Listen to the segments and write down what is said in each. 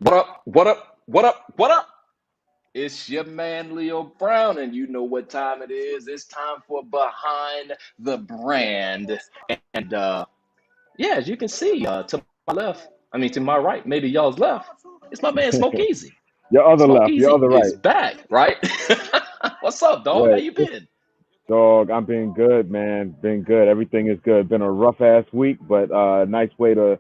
What up? What up? What up? What up? It's your man Leo Brown, and you know what time it is. It's time for Behind the Brand. And yeah, as you can see, to my left, to my right, maybe y'all's left, it's my man Smoke Easy. Your other Smoke left, your Easy other is right. back, right? What's up, dog? How Yeah, you been? dog, I'm being good, man. Been good. Everything is good. Been a rough ass week, but nice way to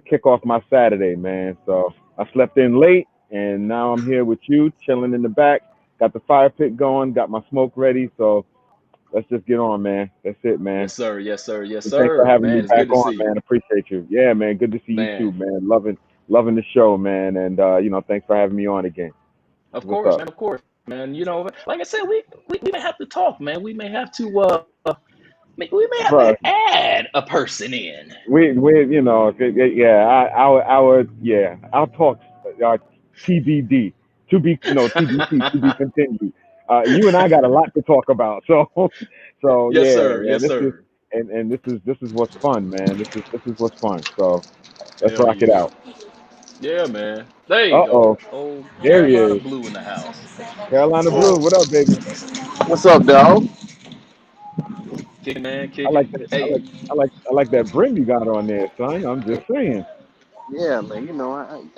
kick off my Saturday, man. So I slept in late, and now I'm here with you, chilling in the back. Got the fire pit going. Got my smoke ready. So let's just get on, man. That's it, man. Yes, sir. Yes, sir. Yes, And thanks for sir. having me Man, it's good back to on, see you. man. Appreciate you. Yeah, man. Good to see you too, Man, man. Loving the show, man. And thanks for having me on again. What's up? of course, man. Like I said, we may have to talk, man. We may have to we may have Bro, to add a person in. yeah, I'll talk TBD, to be, TBC, to be continued. You and I got a lot to talk about, so, so Yes, yeah, sir. yeah, Yes, this is, sir. and this is what's fun, man. This is what's fun. So let's Hell rock it yeah. out. Yeah, man. There you Uh go. oh, Oh, there he Carolina is, Blue in the house. Carolina Blue. What up, baby? What's up, dog? Kicking, man, I kicking. like that. I Hey, like. I like that brim you got on there, son. I'm just saying. Yeah, man.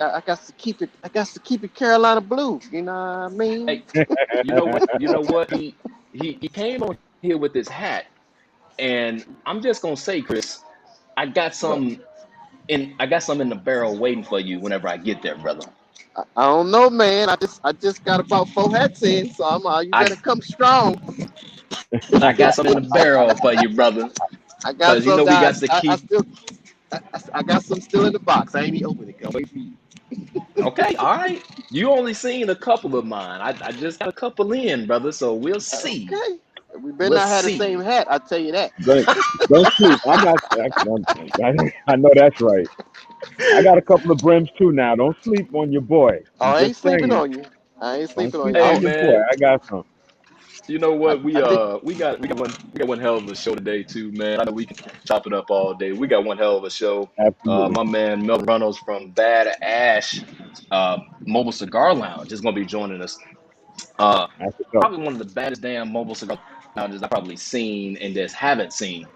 I got to keep it. I got to keep it Carolina blue. You know what I mean? hey, you know what? You know what? He came on here with this hat, and I'm just gonna say, Chris, I got What? some I got some in the barrel waiting for you whenever I get there, brother. I don't know, man. I just got about four hats in, so I'm. You I better come strong. I got some in the barrel for you, brother. I got Cause you some know we that got to I keep. still. I got some still in the box. I ain't even opened it. I'm waiting for you. Okay, all right. You only seen a couple of mine. I just got a couple in, brother. So we'll see. Okay. We better We'll not have the same see. hat. I tell you that. Don't don't sleep. I know that's right. I got a couple of brims too now. Don't sleep on your boy. Oh, I'm I just ain't sleeping saying. on you. I ain't Don't sleeping on sleep you. Hey on your boy. man, I got some. you know I, what? I think. We got one hell of a show today too, man. I know we can chop it up all day. We got one hell of a show. Absolutely. My man Melvin Runles from Bad Ash Mobile Cigar Lounge is gonna be joining us. Uh, That's what's up. Probably one of the baddest damn mobile cigar lounges I've probably seen and just haven't seen.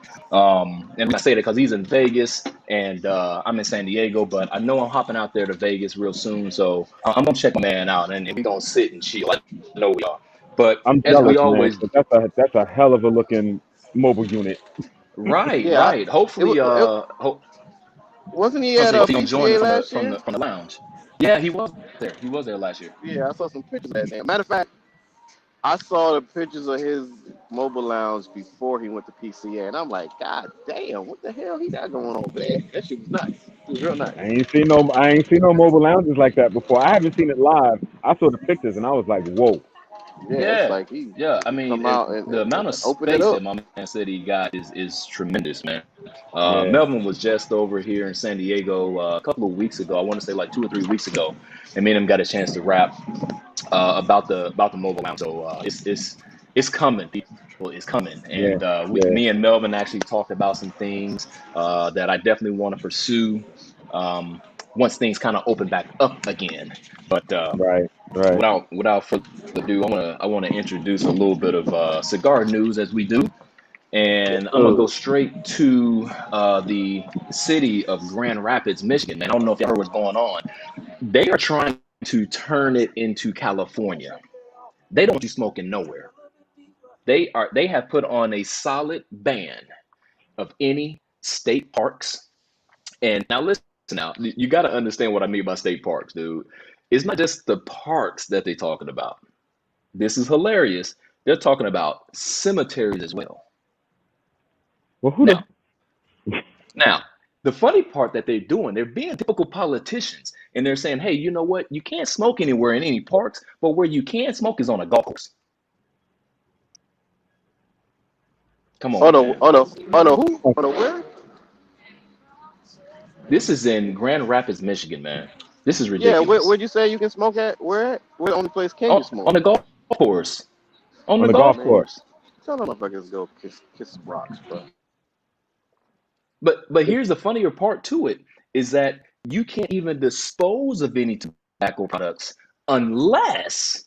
And I say that because he's in Vegas and I'm in San Diego, but I know I'm hopping out there to Vegas real soon, so I'm gonna check my man out and we're gonna sit and chill. I know we are. But I'm as jealous, we man, always, because that's a hell of a looking mobile unit. right, Yeah. right. It, Hopefully, it wasn't he at hopefully he can join PCA us last from year? the lounge. Yeah, he was there. He was there last year. Yeah, I saw some pictures of that. Damn. Matter of fact, I saw the pictures of his mobile lounge before he went to PCA, and I'm like, God damn, what the hell he got going on over there? That shit was nice. It was real nice. I ain't seen no mobile lounges like that before. I haven't seen it live. I saw the pictures and I was like, whoa. Yeah, it's Yeah, like yeah. he come out and, The amount of and open it space up. that my man said he got is tremendous, man. Yeah. Melvin was just over here in San Diego a couple of weeks ago. I want to say like 2 or 3 weeks ago, and me and him got a chance to rap about the mobile lounge. So it's coming, people. It's coming, Yeah. and Yeah. me and Melvin actually talked about some things that I definitely want to pursue um, once things kind of open back up again. But Right. Right. without further ado, I want to introduce a little bit of cigar news as we do, Yes, and I'm gonna sir. go straight to the city of Grand Rapids, Michigan. Man, I don't know if y'all heard what's going on. They are trying to turn it into California. They don't want you smoking nowhere. They have put on a solid ban of any state parks. And now listen, now you got to understand what I mean by state parks, dude. It's not just the parks that they're talking about. This is hilarious. They're talking about cemeteries as well. Well, who the Now, now, the funny part that they're doing, they're being typical politicians, and they're saying, "Hey, you know what? You can't smoke anywhere in any parks, but where you can smoke is on a golf course." Come Oh on, no, man. oh no, oh no, who? Oh no, where? This is in Grand Rapids, Michigan, man. This is Yeah, ridiculous. where'd you say you can smoke at? Where at? Where the only place can you On smoke? the golf course. On on the the Oh golf golf man, course? course. tell them motherfuckers go kiss rocks, bro. But here's the funnier part to it is that you can't even dispose of any tobacco products unless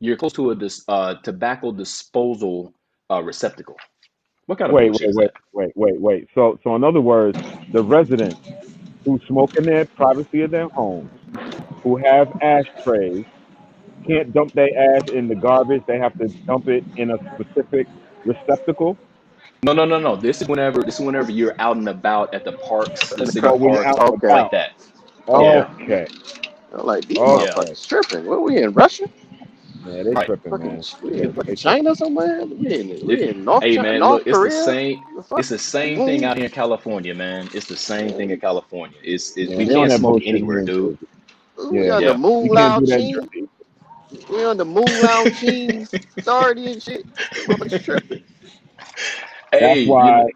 you're close to a tobacco disposal receptacle. What kind of Wait, bullshit wait, is wait, that? wait, wait, wait. So in other words, the residents who smoke in their privacy of their homes, who have ashtrays, can't dump their ash in the garbage. They have to dump it in a specific receptacle. No, no, no, no. This is whenever you're out and about at the parks, the In the city car. Oh, when you're parks, out and stuff Okay. like about. that. Okay. Yeah, Okay, I'm like, these yeah, okay. motherfuckers tripping. Where we in Russia? Yeah, they right. tripping, Fucking, man. we in fucking They tripping. China somewhere? We It, in North hey China, man, look, North Korea? The fuck? it's the same thing Boom. out here in California, man. It's the same thing in Man, California. Yeah, We they on can't that smoke bullshit anywhere, here in dude. Jersey. we Yeah, on the Yeah, you Moon can't Lao do that in Chin. Jersey. We on the Moon Lao Chin's authority and shit. Them motherfuckers tripping. That's hey, why.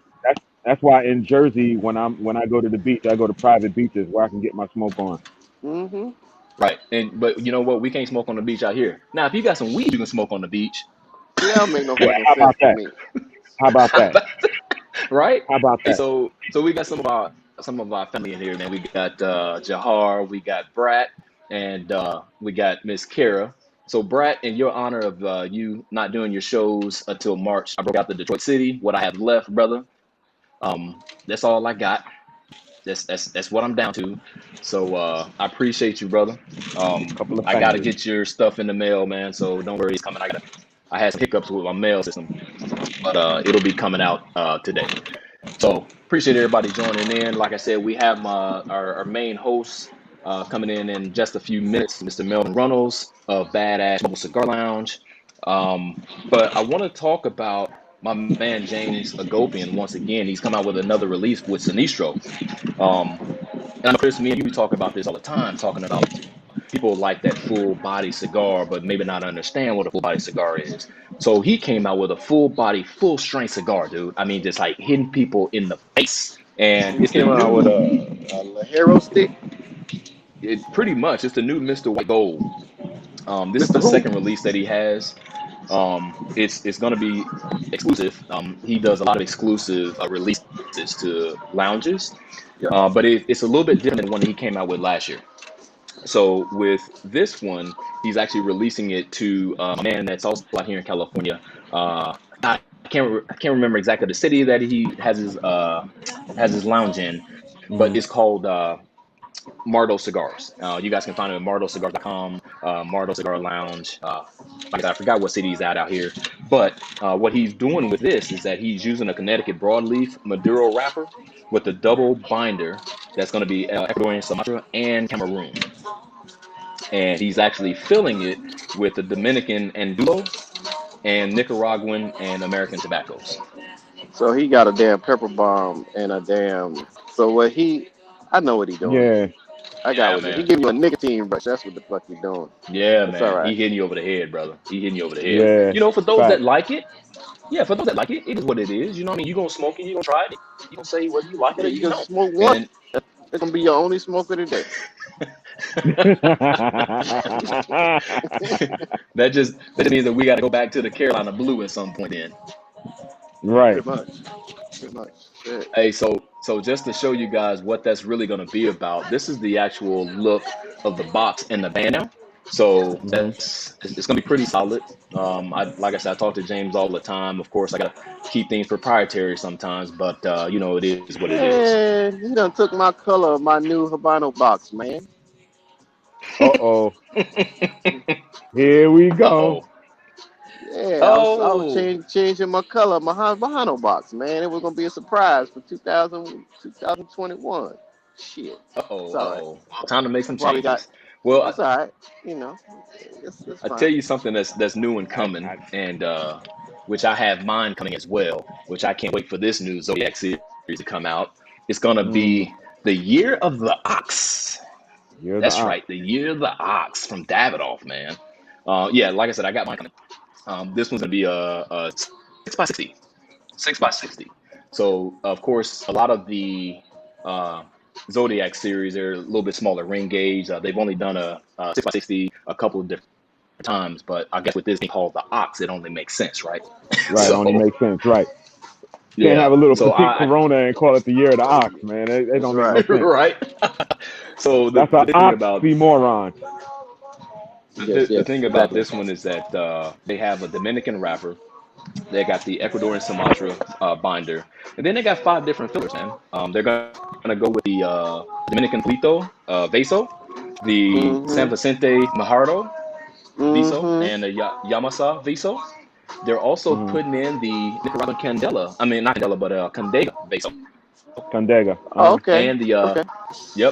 That's why in Jersey, when I go to the beach, I go to private beaches where I can get my smoke on. Mm-hmm. right. And but you know what? We can't smoke on the beach out here. Now, if you got some weed, you can smoke on the beach. See, that don't make no Yeah, fucking how sense about to that? me. How about that? Right? How about Hey, that? so we got some of our family in here, man. We got Jahar, we got Brat, and we got Miss Kara. So Brat, in your honor of you not doing your shows until March, I broke out the Detroit City. What I have left, brother. That's all I got. That's what I'm down to. So I appreciate you, brother. Couple of I gotta fingers. get your stuff in the mail, man. So don't worry, it's coming. I had some hiccups with my mail system, but it'll be coming out today. So appreciate everybody joining in. Like I said, we have our main host coming in just a few minutes, Mr. Melvin Runles of Badass Mobile Cigar Lounge. But I want to talk about my man James Agopian once again. He's come out with another release with Sinistro. And I'm Chris, me and you talk about this all the time, talking about people like that full body cigar, but maybe not understand what a full body cigar is. So he came out with a full body, full strength cigar, dude. I mean, just like hitting people in the face. And He it's the came out with new, a hero stick. pretty much, it's the new Mr. White Gold. This is Mr. the Who? second release that he has. It's going to be exclusive. He does a lot of exclusive releases to lounges, Yep. but it's a little bit different than the one that he came out with last year. So with this one, he's actually releasing it to a man that's also out here in California. I can't remember exactly the city that he has his lounge in, but Mm. it's called Mardo Cigars. You guys can find it at mardocigars.com, Mardo Cigar Lounge. Like I said, I forgot what city he's out here, but what he's doing with this is that he's using a Connecticut broadleaf Maduro wrapper with a double binder that's going to be Ecuadorian, Sumatra, and Cameroon, and he's actually filling it with the Dominican Andulo and Nicaraguan and American tobaccos. So he got a damn pepper bomb and a damn. So what he? I know what he doing. Yeah, I got Yeah, what he man. giving you a nicotine rush. That's what the fuck he doing. Yeah, It's all man. right. He hitting you over the head, brother. He hitting you over the head. yeah. For those that Fact. like it, yeah, for those that like it, it is what it is. You know what I mean? You gonna smoke it, you gonna try it, you gonna say whether you like it Yeah, or you you can don't. smoke one. And It's gonna be your only smoke of the day. that just means that we got to go back to the Carolina Blue at some point. Then, Right. Pretty much. Pretty much. Shit. hey, so just to show you guys what that's really gonna be about, this is the actual look of the box and the band now. So Hmm. it's gonna be pretty solid. Like I said, I talk to James all the time. Of course, I gotta keep things proprietary sometimes, but it is what it is. Man, he done took my color of my new Habano box, man. Uh-oh. Here we go. Uh-oh. Yeah, I was Oh. changing my color, my Habano box, man. It was gonna be a surprise for 2021. Shit, it's Uh-oh. all right. Uh-oh. Well, time to make I some probably got. changes. Well, It's all right. You know, it's I tell fine. you something that's new and coming, I and which I have mine coming as well, which I can't wait for this new Zodiac series to come out. It's gonna mm, be the Year of the Ox. you're the That's ox. right, the Year of the Ox from Davidoff, man. Yeah, like I said, I got mine coming. This one's gonna be a 6x60, 6x60. So of course, a lot of the uh, Zodiac series are a little bit smaller ring gauge. They've only done a 6x60 a couple of different times, but I guess with this being called the Ox, it only makes sense, right? Right. Only So makes sense. Right. Can't have Yeah. a little So petite Corona and call it the year of the ox, man. It That's don't make no right. sense. right. So That's an the thing about oxymoron. Yes, the yes, thing about exactly. this one is that they have a Dominican wrapper. They got the Ecuadorian Sumatra binder, and then they got five different fillers, man. They're gonna go with the Dominican Polito Vaso, the San Mm-hmm. Vicente Majardo Viso, Mm-hmm. and the Yamasa Viso. They're also Hmm. putting in the Nicaraguan Candela. I mean, not Candela, but Condega Vaso, Condega. Oh, okay. and the Okay.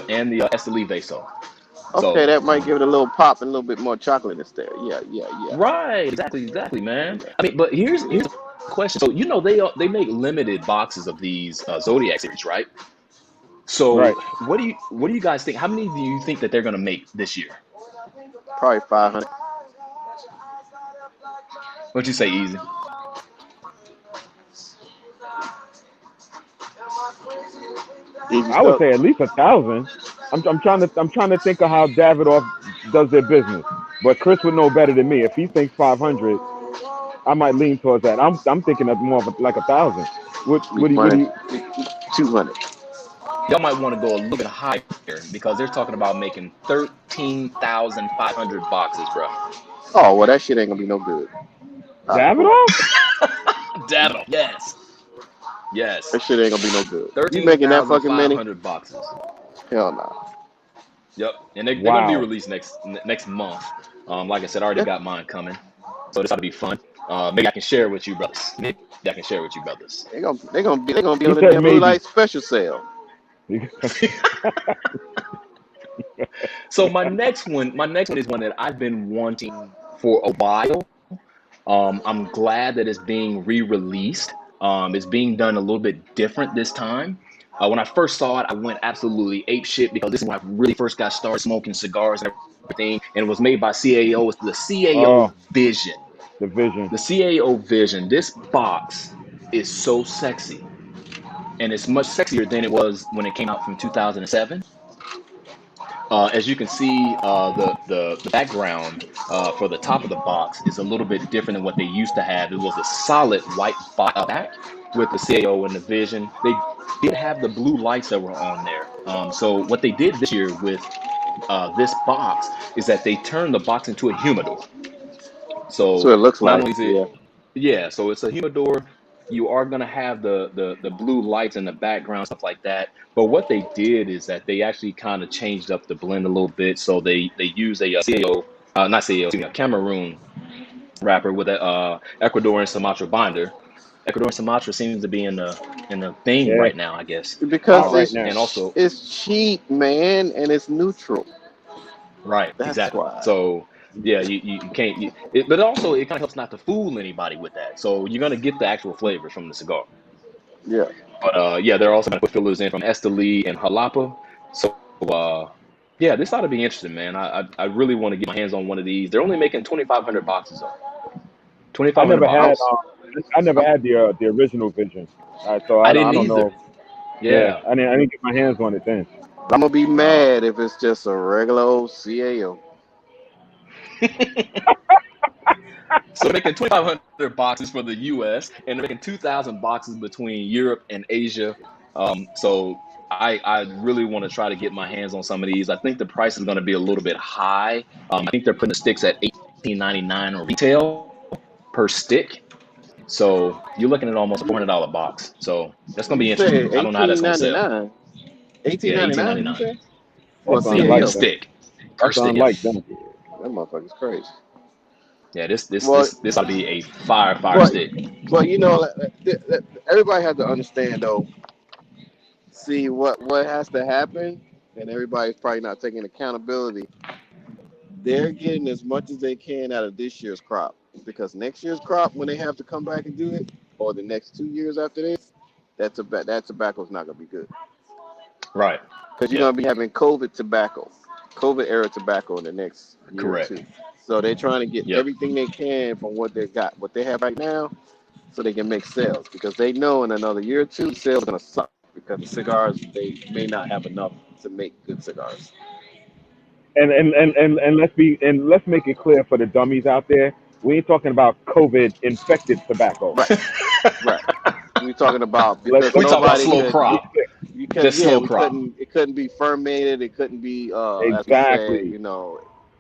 and the Esteli Vaso. Okay, So, that might give it a little pop and a little bit more chocolateness there. Yeah, yeah, yeah. right, exactly, man. Yeah. I mean, but here's a question. So, they make limited boxes of these Zodiac series, right? So, Right. what do you guys think? How many do you think that they're gonna make this year? Probably 500. What'd you say, Easy? Easy I would stuff. say at least 1,000. I'm trying to think of how Davidoff does their business, but Chris would know better than me. If he thinks 500, I might lean towards that. I'm thinking of more of like 1,000. We What do running you? 200. Y'all might want to go a little bit higher because they're talking about making 13,500 boxes, bro. Oh, well, that shit ain't gonna be no good. Cool. Davidoff? Data, yes, yes, That shit ain't gonna be no good. You thirteen making that thousand fucking five many? hundred boxes. Hell no. Yep, and they're gonna be Wow. released next month. Like I said, I already That, got mine coming, so this ought to be fun. Maybe I can share with you, brothers. Maybe I can share with you, brothers. they gonna be He on the said damn blue maybe. light special sale. So my next one is one that I've been wanting for a while. I'm glad that it's being re-released. It's being done a little bit different this time. When I first saw it, I went absolutely ape shit because this is when I really first got started smoking cigars and everything, and it was made by CAO. It's the CAO Oh, Vision. the vision. The CAO Vision. This box is so sexy, and it's much sexier than it was when it came out from 2007. As you can see, the background for the top of the box is a little bit different than what they used to have. It was a solid white back with the CAO and the Vision. They did have the blue lights that were on there. So what they did this year with this box is that they turned the box into a humidor. So So it looks not like. only is it, Yeah. yeah, so it's a humidor. You are gonna have the blue lights in the background, stuff like that. But what they did is that they actually kind of changed up the blend a little bit. So they use a CAO, not CAO, excuse me, a Cameroon wrapper with a Ecuadorian Sumatra binder. Ecuadorian Sumatra seems to be in the thing Yeah, right now, I guess. hot Because right now. And also, it's cheap, man, and it's neutral. right, That's exactly. why. So yeah, you can't. But also, it kind of helps not to fool anybody with that. So you're gonna get the actual flavors from the cigar. Yeah. But yeah, they're also gonna put fillers in from Esteli and Jalapa. So yeah, this ought to be interesting, man. I really want to get my hands on one of these. They're only making 2,500 boxes though. I 2,500 never I'm. had boxes. I never I'm. had the original vision. So I I didn't don't either. know. Yeah, Yeah. I didn't get my hands on it then. I'm gonna be No. mad if it's just a regular old CAO. So they're making 2,500 boxes for the U.S. and they're making 2,000 boxes between Europe and Asia. So I really want to try to get my hands on some of these. I think the price is going to be a little bit high. I think they're putting the sticks at 18.99 on retail per stick. So you're looking at almost a $400 box. So that's going to You be said interesting. I don't know how that's eighteen going to ninety sell. nine. Eighteen Yeah, ninety eighteen nine. ninety You nine said for That's a per unlike CAO. them. stick. Per That's stick, yeah. unlike them. That motherfucker's crazy. Yeah, this this Well, this this ought to be a fire but stick. but everybody has to understand though. See what has to happen, and everybody's probably not taking accountability. They're getting as much as they can out of this year's crop because next year's crop, when they have to come back and do it, or the next 2 years after this, that tobacco's not gonna be good Right. because you're Yeah. gonna be having COVID era tobacco in the next year or Correct. two. So they're trying to get Yep. everything they can from what they have right now, so they can make sales because they know in another year or two sales are gonna suck because the cigars they may not have enough to make good cigars. And let's make it clear for the dummies out there. We ain't talking about COVID infected tobacco. Right, right. We talking about Let's because We talking about nobody slow could. be crop, clear. You could, just yeah, slow we crop. couldn't. It couldn't be fermented. It couldn't be, as we said, Exactly.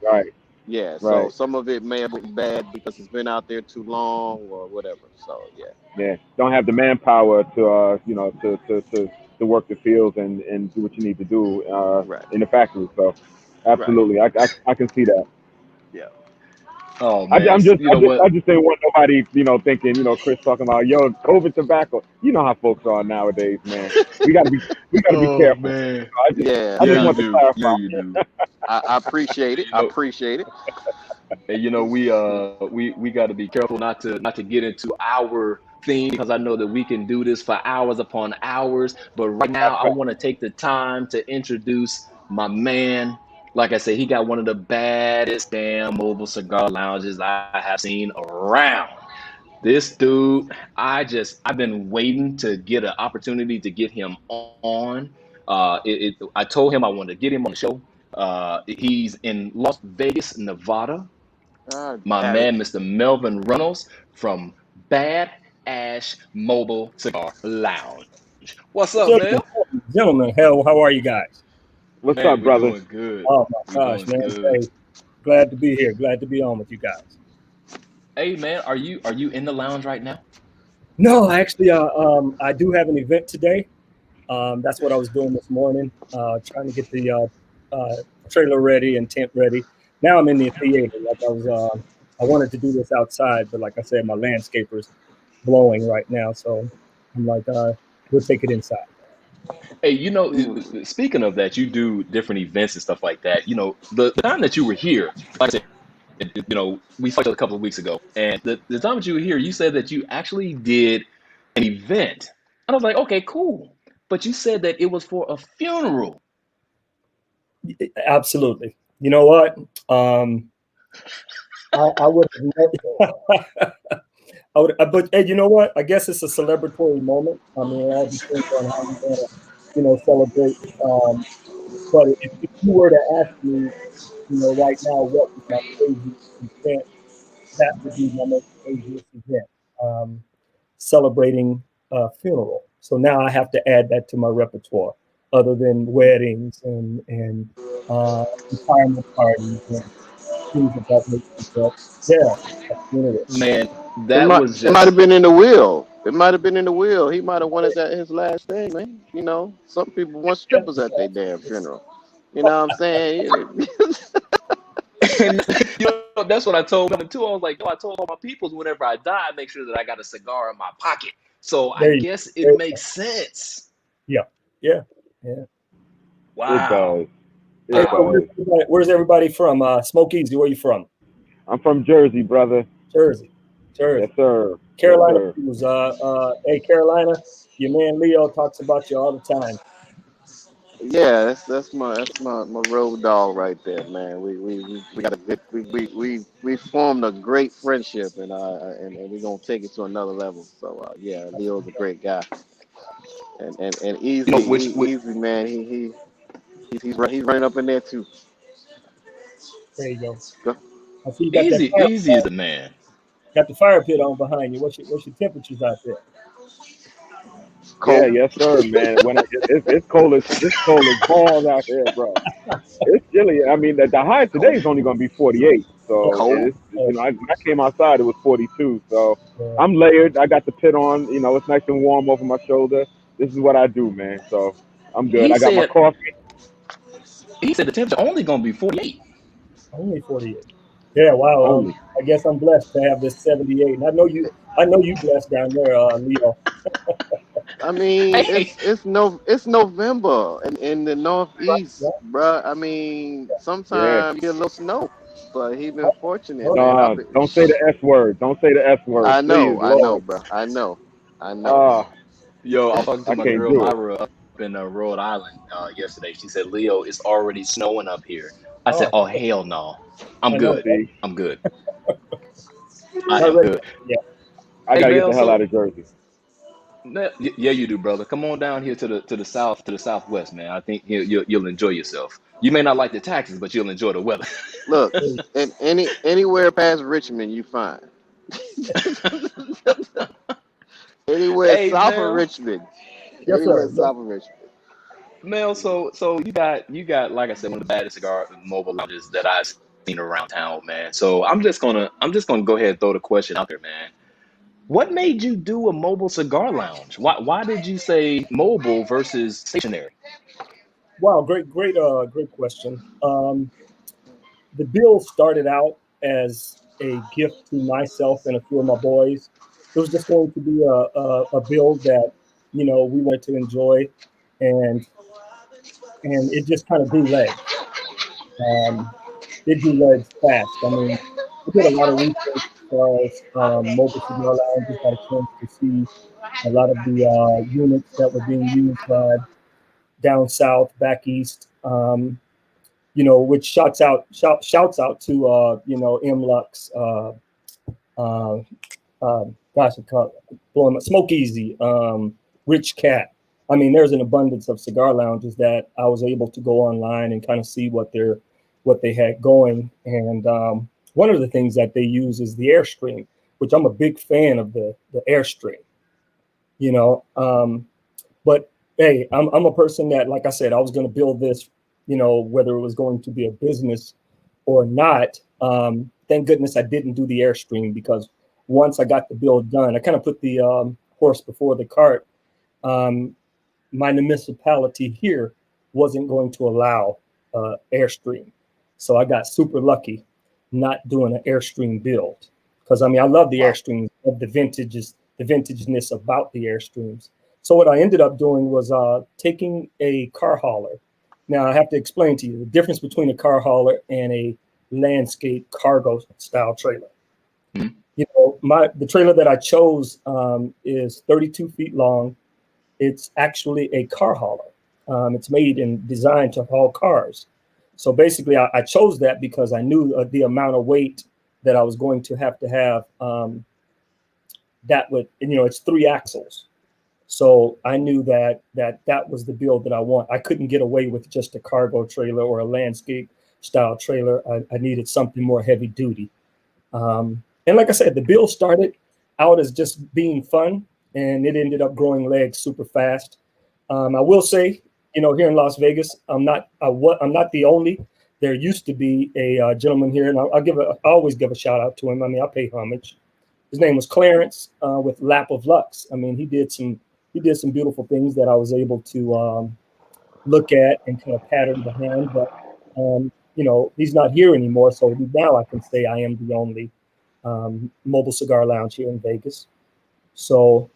Right. yeah. So Right. some of it may have been bad because it's been out there too long or whatever. So yeah, Yeah. Don't have the manpower to to work the fields and do what you need to do right, in the factory. So right, absolutely, I can see that. yeah. Oh man, you I know what? just didn't want nobody, thinking, Chris talking about, yo, COVID tobacco. You know how folks are nowadays, man. We gotta be, we gotta be Oh careful. man, I Yeah, yeah, just you want to do. Yeah, clarify. you do. I appreciate it. You I know, appreciate it. and we got to be careful not to get into our theme because I know that we can do this for hours upon hours. But right now, That's I fact. want to take the time to introduce my man. Like I said, he got one of the baddest damn mobile cigar lounges I have seen around. This dude, I've been waiting to get an opportunity to get him on. I told him I wanted to get him on the show. He's in Las Vegas, Nevada. God My damn man, it. Mr. Melvin Runles from Bad Ash Mobile Cigar Lounge. What's up, Mel? Gentlemen, hell, how are you guys? What's Man, up, we're brother? doing good. Oh my We're gosh, doing man. good. Hey, glad to be here. Glad to be on with you guys. Hey, man, are you in the lounge right now? No, actually, I do have an event today. That's what I was doing this morning, trying to get the trailer ready and tent ready. Now I'm in the theater. I wanted to do this outside, but like I said, my landscaper's blowing right now, so I'm like, we'll take it inside. Hey, Mm. speaking of that, you do different events and stuff like that. The time that you were here, like I said, we saw each other a couple of weeks ago, and the time that you were here, you said that you actually did an event. And I was like, okay, cool. But you said that it was for a funeral. Absolutely. You know what? I would have never. But hey, you know what? I guess it's a celebratory moment. I mean, it all depends on how you want to, celebrate. Um, but if you were to ask me, right now, what was my craziest event, that would be my most craziest event. Um, Celebrating a funeral. So now I have to add that to my repertoire, other than weddings and retirement parties and things of that nature. But yeah, a funeral. Man, It that might was it might have just been in the will. It might have been in the will. He might have wanted that his last thing, man. Some people want strippers at their damn funeral. You know what I'm saying? and that's what I told them too. I was like, yo, I told all my peoples whenever I die, make sure that I got a cigar in my pocket. So I There you guess it go. makes sense. Yeah, yeah, yeah. It Wow. does. Hey, It so Wow. does. where's everybody from? Smoke Easy, where you from? I'm from Jersey, brother. Jersey, Yes, Jersey. sir. Yes, Carolina sir. Blues. Hey, Carolina, your man Leo talks about you all the time. Yeah, that's my road dog right there, man. We got a good we formed a great friendship, and we're gonna take it to another level. So yeah, Leo's a great guy, and Which easy man. He's running up in there too. There you go. Go. I see you easy is the man. got the fire pit on behind you. What's your temperatures out there? Yeah, Cold, yes, sir, man. It's cold as balls out here, bro. It's chilly. I mean, the high today cold, is only going to be 48. Oh, So cold. when I came outside, it was 42. So yeah. I'm layered. I got the pit on. It's nice and warm over my shoulder. This is what I do, man. So I'm good. He I got my said coffee. he said the temperature only gonna be 48. Only 48. Yeah, wow. Only. I guess I'm blessed to have this 78. And I know you blessed down there, Leo. I mean, Hey, it's November in the Yeah. Northeast, bruh. I mean, Yeah. sometimes you get a little snow, but he been fortunate, Oh, man. No, don't say the S word. Don't say the S word, please, I know, Lord. bruh. I know. Ah, yo, I was talking to I my can't girl do it. Myra up in Rhode Island yesterday. She said, "Leo, it's already snowing up here." I said, oh, "Oh hell no, I'm I know. good. See, I'm good. I Not am ready good." yet. I Hey gotta get Mel, the hell out so of Jersey. yeah, you do, brother. Come on down here to the south, to the southwest, man. I think you'll enjoy yourself. You may not like the taxes, but you'll enjoy the weather. Look, Hey, and anywhere past Richmond, you find Anywhere Hey, south of Mel. Richmond. Yes, Anywhere sir. Yes. south of Richmond. Mel, so you got like I said, one of the baddest cigar mobile lounges that I've seen around town, man. So I'm just gonna go ahead and throw the question out there, man. What made you do a mobile cigar lounge? Why did you say mobile versus stationary? Wow, great question. The bill started out as a gift to myself and a few of my boys. It was just going to be a bill that we wanted to enjoy, and it just kind of grew legs. Um, it grew legs fast. I mean, I did a lot of research as far as mobile cigar lounges. Got a chance to see a lot of the units that were being used down south, back east. Which shouts out to MLux, uh, gosh, I can't blowing my Smoke Easy, Rich Cat. I mean, there's an abundance of cigar lounges that I was able to go online and kind of see what they had going. And one of the things that they use is the Airstream, which I'm a big fan of the Airstream. You know, but hey, I'm a person that, like I said, I was going to build this, whether it was going to be a business or not. Thank goodness I didn't do the Airstream, because once I got the build done, I kind of put the horse before the cart. Um, my municipality here wasn't going to allow Airstream. So I got super lucky not doing an Airstream build. Because I mean, I love the Wow. Airstreams, of the vintageness about the Airstreams. So what I ended up doing was taking a car hauler. Now I have to explain to you the difference between a car hauler and a landscape cargo style trailer. Mhm. The trailer that I chose is 32 feet long. It's actually a car hauler. It's made and designed to haul cars. So basically, I chose that because I knew the amount of weight that I was going to have. That would, it's 3 axles. So I knew that was the build that I want. I couldn't get away with just a cargo trailer or a landscape style trailer. I needed something more heavy duty. And like I said, the build started out as just being fun, and it ended up growing legs super fast. I will say, here in Las Vegas, I'm not the only. There used to be a gentleman here, and I always give a shout out to him. I mean, I pay homage. His name was Clarence with Lap of Lux. I mean, he did some beautiful things that I was able to look at and kind of pattern behind. But he's not here anymore, so now I can say I am the only mobile cigar lounge here in Vegas. So,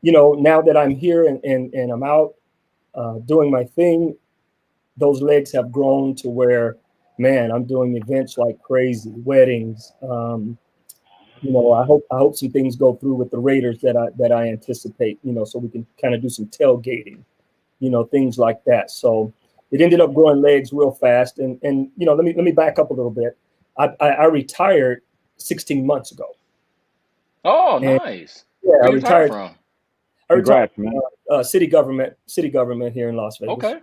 now that I'm here and I'm out doing my thing, those legs have grown to where, man, I'm doing events like crazy, weddings. I hope some things go through with the Raiders that I anticipate. So we can kind of do some tailgating, things like that. So it ended up growing legs real fast. And let me back up a little bit. I retired 16 months ago. Oh, And nice. yeah, I Where you retired retired. from? I retired Congrats, man. city government here in Las Vegas. Okay.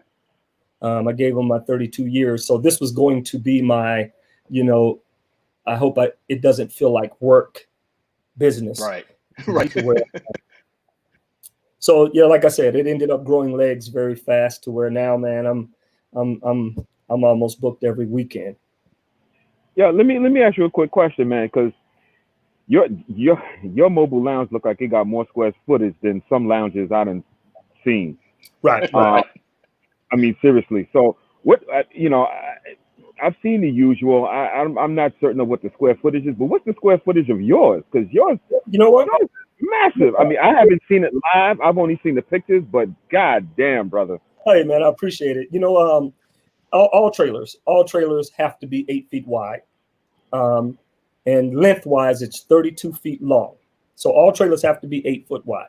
I gave them my 32 years. So this was going to be my, you know, I hope it doesn't feel like work business Right. Right. to where. So yeah, like I said, it ended up growing legs very fast to where now, man, I'm almost booked every weekend. Yeah, let me ask you a quick question, man, because your mobile lounge look like it got more square footage than some lounges I done seen. Right, right. Uh, I mean, seriously. So what I've seen the usual. I'm not certain of what the square footage is, but what's the square footage of yours? Because You know what? yours is massive. I mean, I haven't seen it live. I've only seen the pictures, but god damn, brother. Hey, man, I appreciate it. All trailers have to be 8 feet wide. Um, and lengthwise, it's 32 feet long. So all trailers have to be 8 foot wide.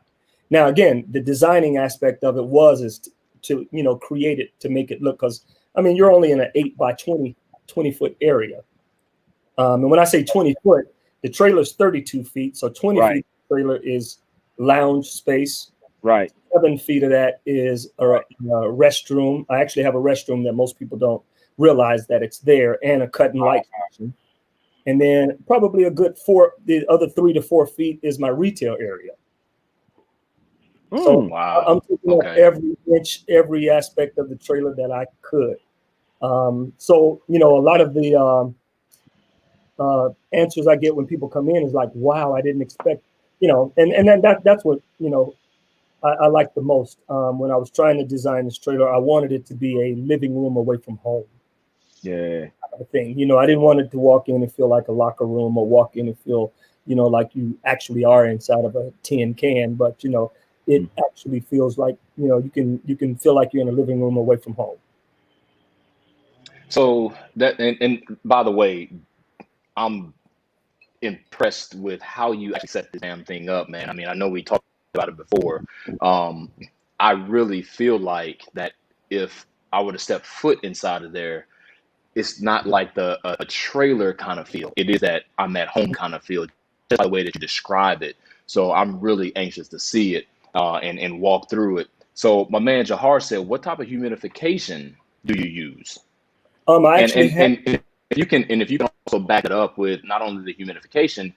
Now, again, the designing aspect of it is to create it to make it look, because I mean, you're only in an 8 by 20 foot area. And when I say 20 foot, the trailer's 32 feet. So 20 Right, feet trailer is lounge space. right. 7 feet of that is a restroom. I actually have a restroom that most people don't realize that it's there, and a cut and light section. And then probably a good the other 3 to 4 feet is my retail area. So Wow. I'm taking up Okay. every inch, every aspect of the trailer that I could. So a lot of the answers I get when people come in is like, "Wow, I didn't expect," and then that's what I like the most. When I was trying to design this trailer, I wanted it to be a living room away from home Yeah. kind of thing. I didn't want it to walk in and feel like a locker room, or walk in and feel, like you actually are inside of a tin can. But it Mm. actually feels like you can feel like you're in a living room away from home. So that and by the way, I'm impressed with how you actually set this damn thing up, man. I mean, I know we talked about it before. Um, I really feel like that if I were to step foot inside of there, it's not like a trailer kind of feel. It is that I'm at home kind of feel, just by the way that you describe it. So I'm really anxious to see it and walk through it. So my man Jahar said, "What type of humidification do you use?" I And actually and have. and if you can also back it up with not only the humidification,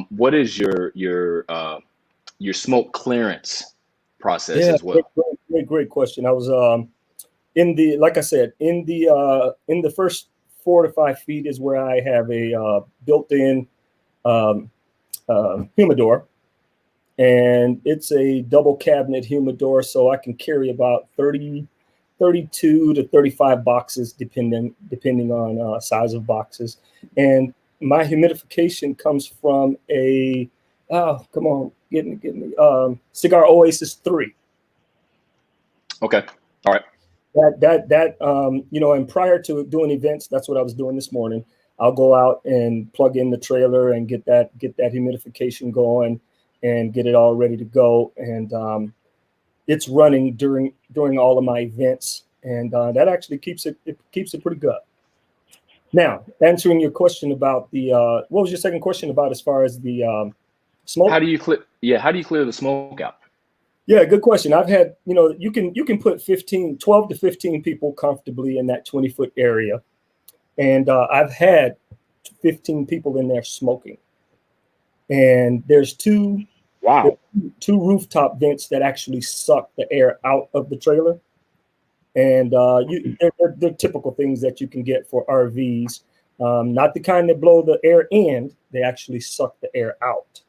what is your smoke clearance process Yeah, as well? great question. I was in the like I said, in the first 4 to 5 feet is where I have a built-in um, humidor, and it's a double cabinet humidor, so I can carry about 32 to 35 boxes, depending on size of boxes. And my humidification comes from a oh, come on, get me Cigar Oasis 3. Okay. All right. And prior to doing events, that's what I was doing this morning. I'll go out and plug in the trailer and get that humidification going and get it all ready to go. And it's running during all of my events, and that actually keeps it pretty good. Now, answering your question about the what was your second question about as far as the How smoke? do you clear? Yeah. How do you clear the smoke out? Yeah, good question. I've had, you can put 12 to 15 people comfortably in that 20-foot area. And I've had 15 people in there smoking. And there's Wow. two rooftop vents that actually suck the air out of the trailer. And they're typical things that you can get for RVs. Not the kind that blow the air in, they actually suck the air out.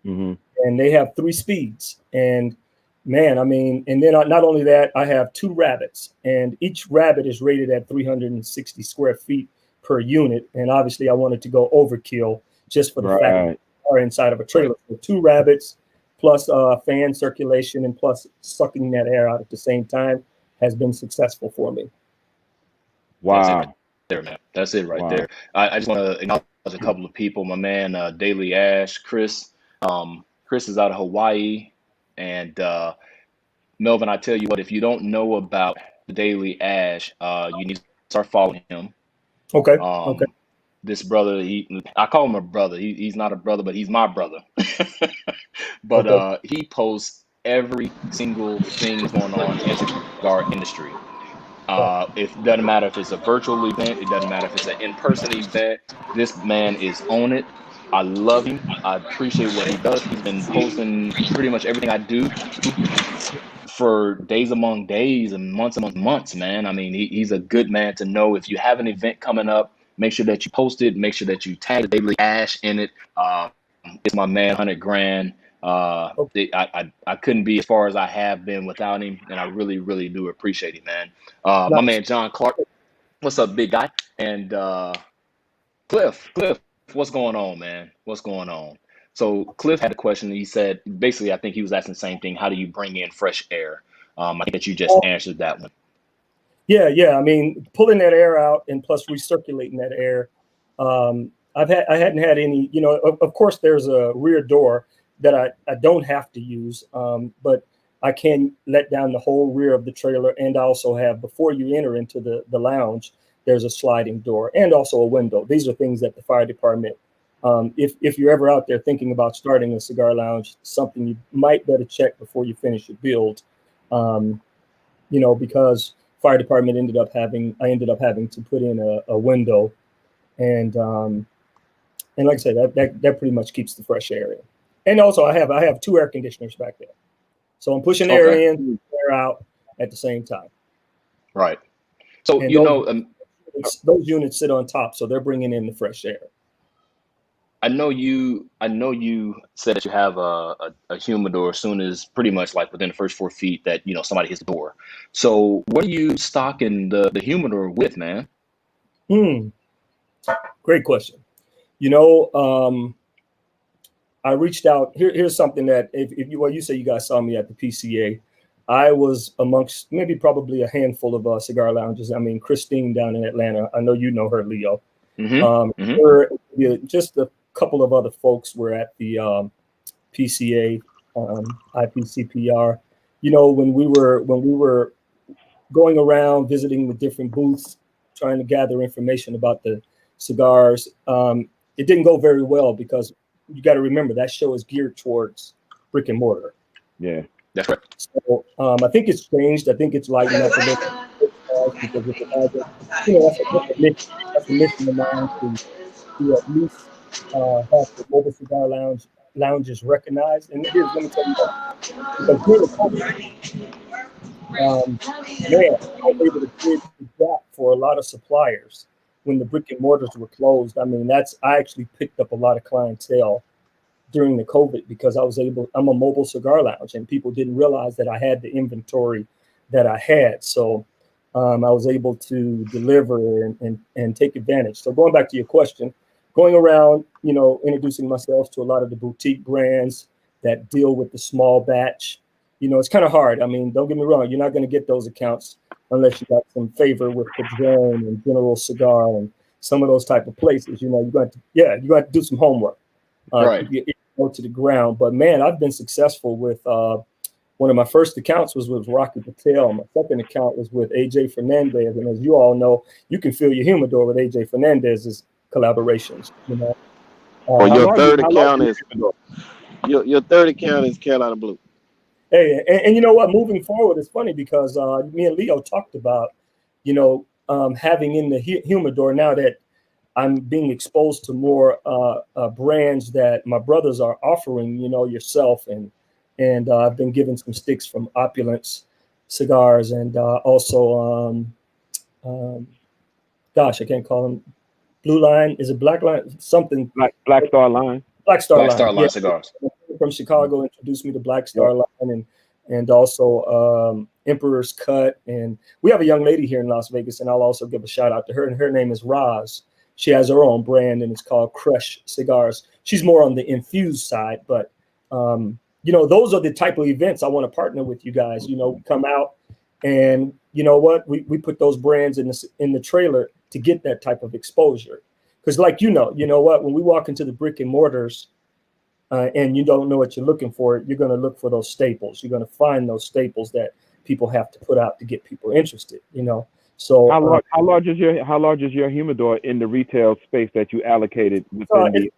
Hmm. And they have 3 speeds. And man, I mean, and then not only that, I have 2 rabbits, and each rabbit is rated at 360 square feet per unit. And obviously, I wanted to go overkill just for the fact that Right. they are inside of a Right. trailer. So 2 rabbits plus fan circulation and plus sucking that air out at the same time has been successful for me. That's it right Wow. there, man. That's it right Wow. there. I just want to acknowledge a couple of people. My man, Daily Ash, Chris. Chris is out of Hawaii, and Melvin, I tell you what, if you don't know about Daily Ash, you need to start following him. Okay. Okay. Um, this brother, I call him a brother. He's not a brother, but he's my brother. But Okay. he posts every single thing that's going on in the cigar industry. Right. If it doesn't matter if it's a virtual event, it doesn't matter if it's an in-person event. This man is on it. I love him. I appreciate what he does. He's been posting pretty much everything I do for days among days and months among months, man. I mean, he's a good man to know. If you have an event coming up, make sure that you post it. Make sure that you tag the Daily Ash in it. It's my man, 100 grand. Okay. I couldn't be as far as I have been without him, and I really, really do appreciate it, man. My Nice. man, John Clark, what's up, big guy? And Cliff, what's going on, man? What's going on? So Cliff had a question. He said, basically, I think he was asking the same thing. How do you bring in fresh air? I think that you just answered that one. Yeah. I mean, pulling that air out and plus recirculating that air. I hadn't had any. Of course, there's a rear door that I don't have to use, but I can let down the whole rear of the trailer, and I also have, before you enter into the lounge, there's a sliding door and also a window. These are things that the fire department. If you're ever out there thinking about starting a cigar lounge, something you might better check before you finish your build. Um, because fire department I ended up having to put in a window, and like I said, that pretty much keeps the fresh air in. And also I have 2 air conditioners back there. So I'm pushing air Okay. in, air out at the same time. Right. So, And you know, those units sit on top, so they're bringing in the fresh air. I know you said that you have a humidor as soon as pretty much like within the first 4 feet that, you know, somebody hits the door. So what are you stocking the humidor with, man? Great question. You know, I reached out. Here's something that if you, well, you say you guys saw me at the PCA. I was amongst maybe probably a handful of cigar lounges. I mean, Christine down in Atlanta. I know you know her, Leo. Mm-hmm. Mm-hmm. Just a couple of other folks were at the PCA, IPCPR. You know, when we were going around visiting the different booths, trying to gather information about the cigars, it didn't go very well because you got to remember that show is geared towards brick and mortar. Yeah. That's right. So I think it's changed. I think it's lightened up a little bit because it has you know, that's a mission of mine to at least have the mobile cigar lounges recognized. And here's, let me tell you why. Because during the COVID, man, I was able to bridge the gap for a lot of suppliers when the brick and mortars were closed. I mean, I actually picked up a lot of clientele during the COVID because I'm a mobile cigar lounge and people didn't realize that I had the inventory that I had. So I was able to deliver and take advantage. So going back to your question, going around, you know, introducing myself to a lot of the boutique brands that deal with the small batch, you know, it's kind of hard. I mean, don't get me wrong, you're not going to get those accounts unless you got some favor with Padron and General Cigar and some of those type of places. You know, you're going to do some homework. Right. Keep your ear low to the ground. But man, I've been successful with one of my first accounts was with Rocky Patel. My second account was with AJ Fernandez. And as you all know, you can fill your humidor with AJ Fernandez's collaborations. You know, Well, How your large is third how large account is is your your third account is Carolina Blue. hey, and you know what? Moving forward, it's funny because me and Leo talked about, you know, having in the humidor now that I'm being exposed to more brands that my brothers are offering, you know, yourself and I've been given some sticks from Opulence Cigars and also, gosh, I can't call them Blue Line. Is it Black Line? Something Black Star line? Black Star Black Line. Star Yeah, Line cigars. from Chicago introduced me to Black Yeah. Star Line and also Emperor's Cut. And we have a young lady here in Las Vegas, and I'll also give a shout out to her. And her name is Roz. She has her own brand, and it's called Crush Cigars. She's more on the infused side, but you know, those are the type of events I want to partner with you guys. You know, come out, and you know what, we put those brands in the trailer to get that type of exposure. Because, like you know what, when we walk into the brick and mortars. And you don't know what you're looking for, you're going to look for those staples. You're going to find those staples that people have to put out to get people interested. You know, so How large is your humidor in the retail space that you allocated within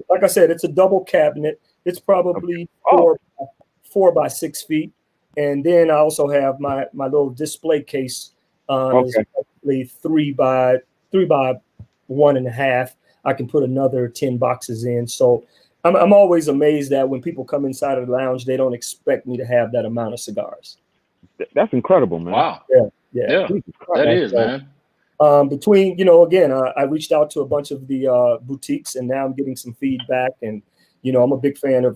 like I said, it's a double cabinet. It's probably Oh. 4 by 6 feet, and then I also have my little display case. Is Okay. probably 3 by 1.5. I can put another 10 boxes in. So I'm always amazed that when people come inside of the lounge, they don't expect me to have that amount of cigars. That's incredible, man. Wow. Yeah. Yeah, Jesus Christ. that is, man. Between, you know, again, I reached out to a bunch of the boutiques, and now I'm getting some feedback. And you know, I'm a big fan of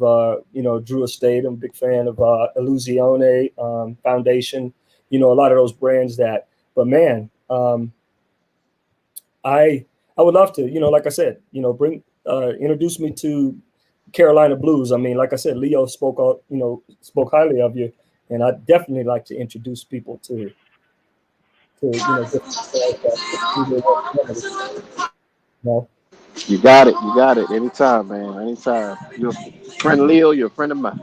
you know, Drew Estate. I'm a big fan of Illusione Foundation. You know, a lot of those brands that. But man, I would love to, you know, like I said, you know, introduce me to Carolina Blues. I mean, like I said, Leo spoke highly of you, and I'd definitely like to introduce people to you know, different cigars that no. You got it. You got it. Anytime, man. Anytime. Your friend Leo, you're a friend of mine.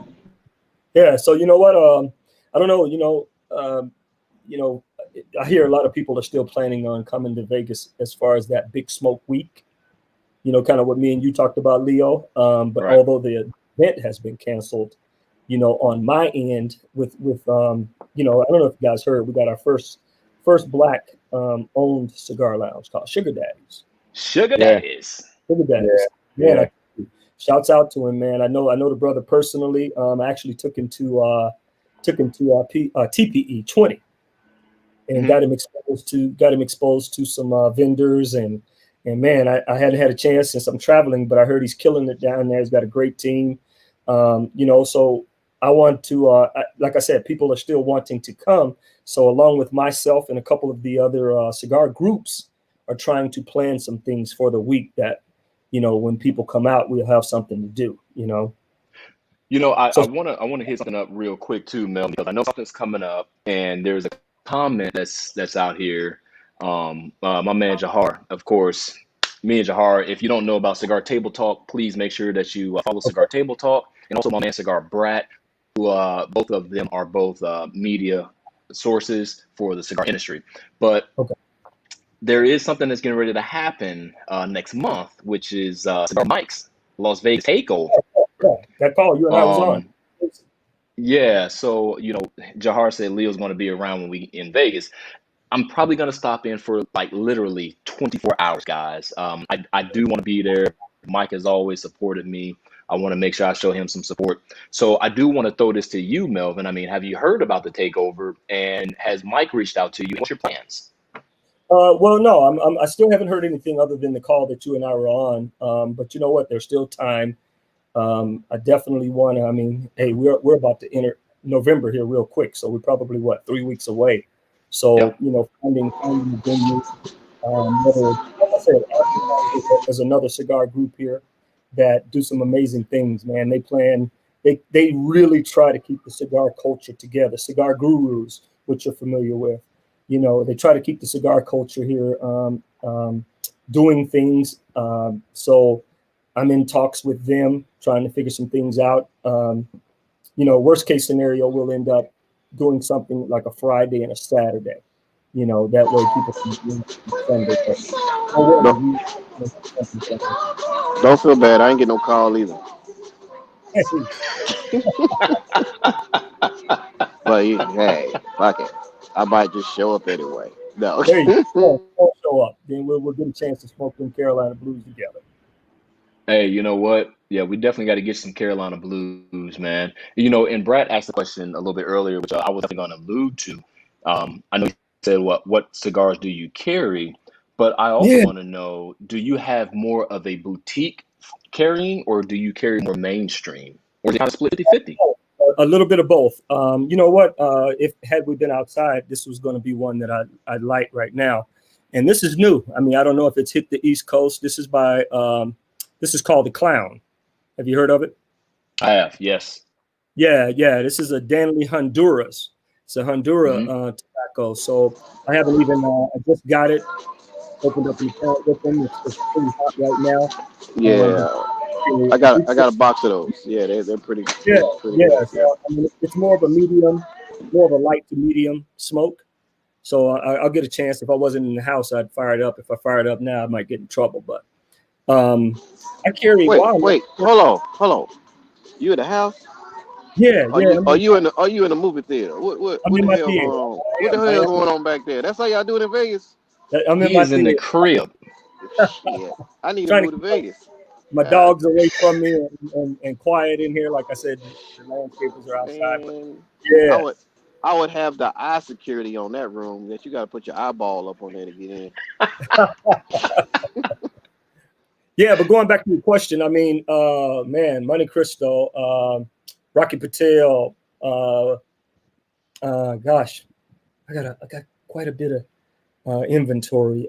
Yeah. So you know what? I don't know. You know, I hear a lot of people are still planning on coming to Vegas as far as that Big Smoke Week. You know, kind of what me and you talked about, Leo. But Right. although the event has been canceled, you know, on my end with you know, I don't know if you guys heard, we got our first black owned cigar lounge called Sugar Daddies. Sugar Yeah. daddies. Sugar Daddies. Yeah. Man, shouts out to him, man. I know the brother personally. I actually took him to took him to TPE 20 and Hmm. got him exposed to some vendors and man, I hadn't had a chance since I'm traveling, but I heard he's killing it down there. He's got a great team, so I want to, like I said, people are still wanting to come. So along with myself and a couple of the other cigar groups are trying to plan some things for the week that, when people come out, we'll have something to do. I So, wanna hit something up real quick too, Mel, because I know something's coming up, and there's a comment that's out here. My man Jahar, of course, me and Jahar. If you don't know about Cigar Table Talk, please make sure that you follow okay, Cigar Table Talk, and also my man Cigar Brat, who both of them are both media sources for the cigar industry. But okay. there is something that's getting ready to happen next month, which is Cigar Mike's Las Vegas takeover. Yeah, that call you and I was on. Um, yeah, so Jahar said Leo's going to be around when we in Vegas. I'm probably going to stop in for like literally 24 hours, guys. I do want to be there. Mike has always supported me. I want to make sure I show him some support. So I do want to throw this to you, Melvin. I mean, have you heard about the takeover? And has Mike reached out to you? What's your plans? Well, no, I still haven't heard anything other than the call that you and I were on. But you know what? There's still time. I definitely want to. I mean, hey, we're about to enter November here real quick, so we're probably 3 weeks away. Yeah. So finding a venue, whether like I said, there's another cigar group here that do some amazing things. Man, they plan. They really try to keep the cigar culture together. Cigar gurus, which you're familiar with, they try to keep the cigar culture here doing things. So I'm in talks with them, trying to figure some things out. Worst case scenario, we'll end up doing something like a Friday and a Saturday. That way people can do Sunday. But already Don't, don't feel bad. I ain't get no call either. hey, But hey, fuck it. I might just show up anyway. No. there you go. Don't show up. Then we'll get a chance to smoke them Carolina Blues together. Hey, you know what? Yeah, we definitely got to get some Carolina Blues, man. And Brad asked the question a little bit earlier, which I was definitely going to allude to. I know you said what cigars do you carry, but I also Yeah, want to know, do you have more of a boutique carrying, or do you carry more mainstream? Or is it kind of split 50-50? a little bit of both. You know what? If had we been outside, this was going to be one that I'd like right now, and this is new. I mean, I don't know if it's hit the East Coast. This is called the Clown. Have you heard of it? I have, yes. Yeah. This is a Danley Honduras. It's a Honduras Hmm. tobacco. So I haven't even. I just got it. Opened up an account with them. It's pretty hot right now. Yeah, But I got a box of those. Yeah, they're pretty yeah, pretty yeah. good. Yeah. So I mean, it's more of a medium, more of a light to medium smoke. So I'll get a chance. If I wasn't in the house, I'd fire it up. If I fire it up now, I might get in trouble. But um, I carry wow. Wait, hold on. You in the house? Yeah. Are you in the movie theater? I'm What in the my hell theater. going on? What the I hell am. going on back there? That's how y'all do it in Vegas. I'm in He my is in the theater. crib. Shit, I need to Trying to move to keep Vegas. my God, dogs away from me and quiet in here. Like I said, the landscapers are outside. But man, I yeah, would I would have the eye security on that room that you got to put your eyeball up on there to get in. yeah. But going back to your question, I mean, man, Monte Cristo, Rocky Patel, gosh, I got quite a bit of inventory.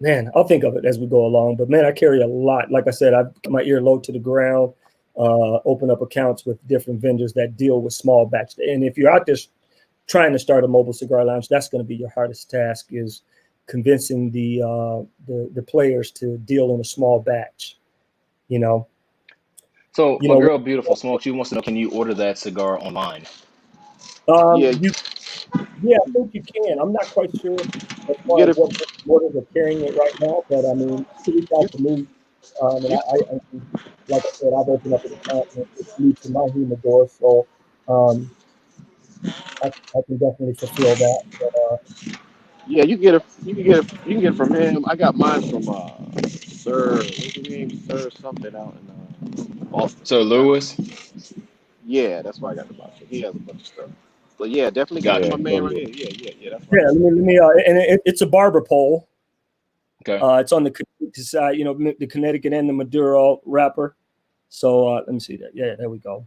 Man, I'll think of it as we go along. But man, I carry a lot. Like I said, I've got my earlobe to the ground. Open up accounts with different vendors that deal with small batch. And if you're out there trying to start a mobile cigar lounge, that's going to be your hardest task is convincing the players to deal in a small batch. You know, So you my know. girl, Beautiful Smoke, she wants to know, can you order that cigar online? Yeah, You Yeah, I think you can. I'm not quite sure as you far get as it. what borders are carrying it right now, but I mean, you can reach out You, to me. And you, like I said, I've opened up an account and it's new to my humidor, so um, I can definitely fulfill that. But yeah, you get it. You can get it. You can get it from him. I got mine from Sir. What's his name? Sir something out in Boston. So Yeah. Lewis, Yeah, that's why I got the box. He has a bunch of stuff. But yeah, definitely got Gotcha. my Yeah. man So right here. Yeah. That's Yeah, right. let me and it's a barber pole. Okay. It's on the Connecticut side, the Connecticut and the Maduro wrapper. So let me see that. Yeah, there we go.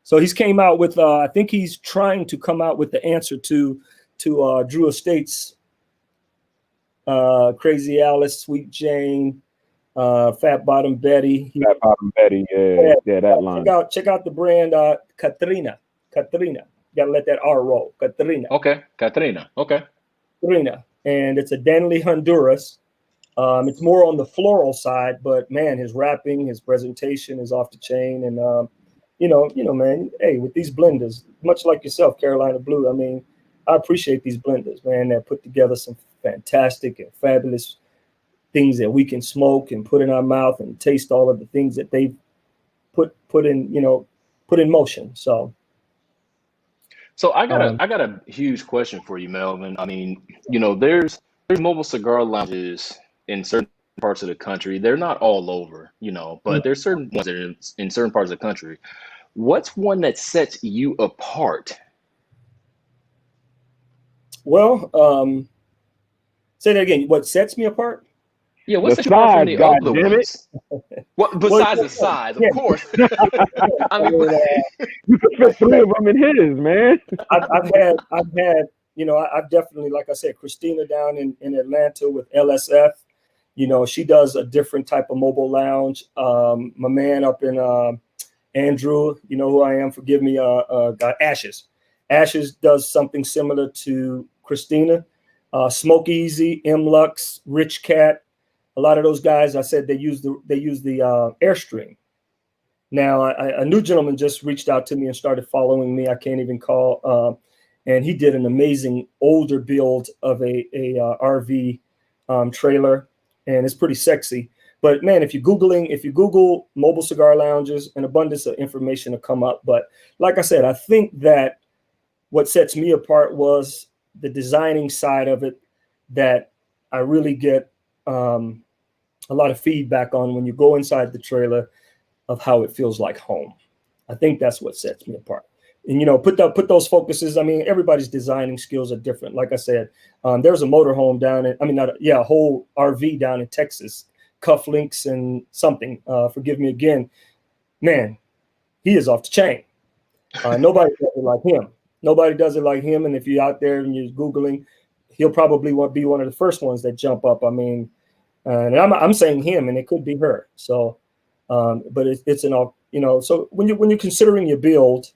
So he's came out with. I think he's trying to come out with the answer to Drew Estate's Crazy Alice, Sweet Jane, Fat Bottom Betty. Fat Bottom Betty, yeah, that line. Check out the brand Katrina. Katrina. You gotta let that R roll. Katrina. Okay. Katrina. Okay. Katrina. And it's a Danley Honduras. It's more on the floral side, but man, his wrapping, his presentation is off the chain. And man, hey, with these blenders, much like yourself, Carolina Blue, I mean, I appreciate these blenders, man, that put together some fantastic and fabulous things that we can smoke and put in our mouth and taste all of the things that they've put in motion. So I got a huge question for you, Melvin. I mean, there's mobile cigar lounges in certain parts of the country. They're not all over, but there's certain ones that are in certain parts of the country. What's one that sets you apart? well, say that again. What sets me apart? Yeah, what The sets you apart from size, the God other damn it. ones? What besides the size, of Yeah, course. I I mean, mean, You could fit 3 of them in his, man. I've had, I've definitely, like I said, Christina down in Atlanta with LSF. She does a different type of mobile lounge. My man up in Andrew, you know who I am. Forgive me. Got Ashes. Ashes does something similar to Christina. Smoke Easy, M Lux, Rich Cat. A lot of those guys, I said they use the Airstream. Now, a new gentleman just reached out to me and started following me. I can't even call, and he did an amazing older build of a RV trailer, and it's pretty sexy. But man, if you Google mobile cigar lounges, an abundance of information will come up. But like I said, I think that what sets me apart was the designing side of it, that I really get a lot of feedback on when you go inside the trailer of how it feels like home. I think that's what sets me apart. And put those focuses. I mean, everybody's designing skills are different. Like I said, there's a motorhome a whole RV down in Texas, cufflinks and something. Forgive me again, man. He is off the chain. Nobody does it like him. Nobody does it like him. And if you're out there and you're Googling, he'll probably be one of the first ones that jump up. I mean, and I'm saying him, and it could be her. So, but it's an all, So when you're considering your build,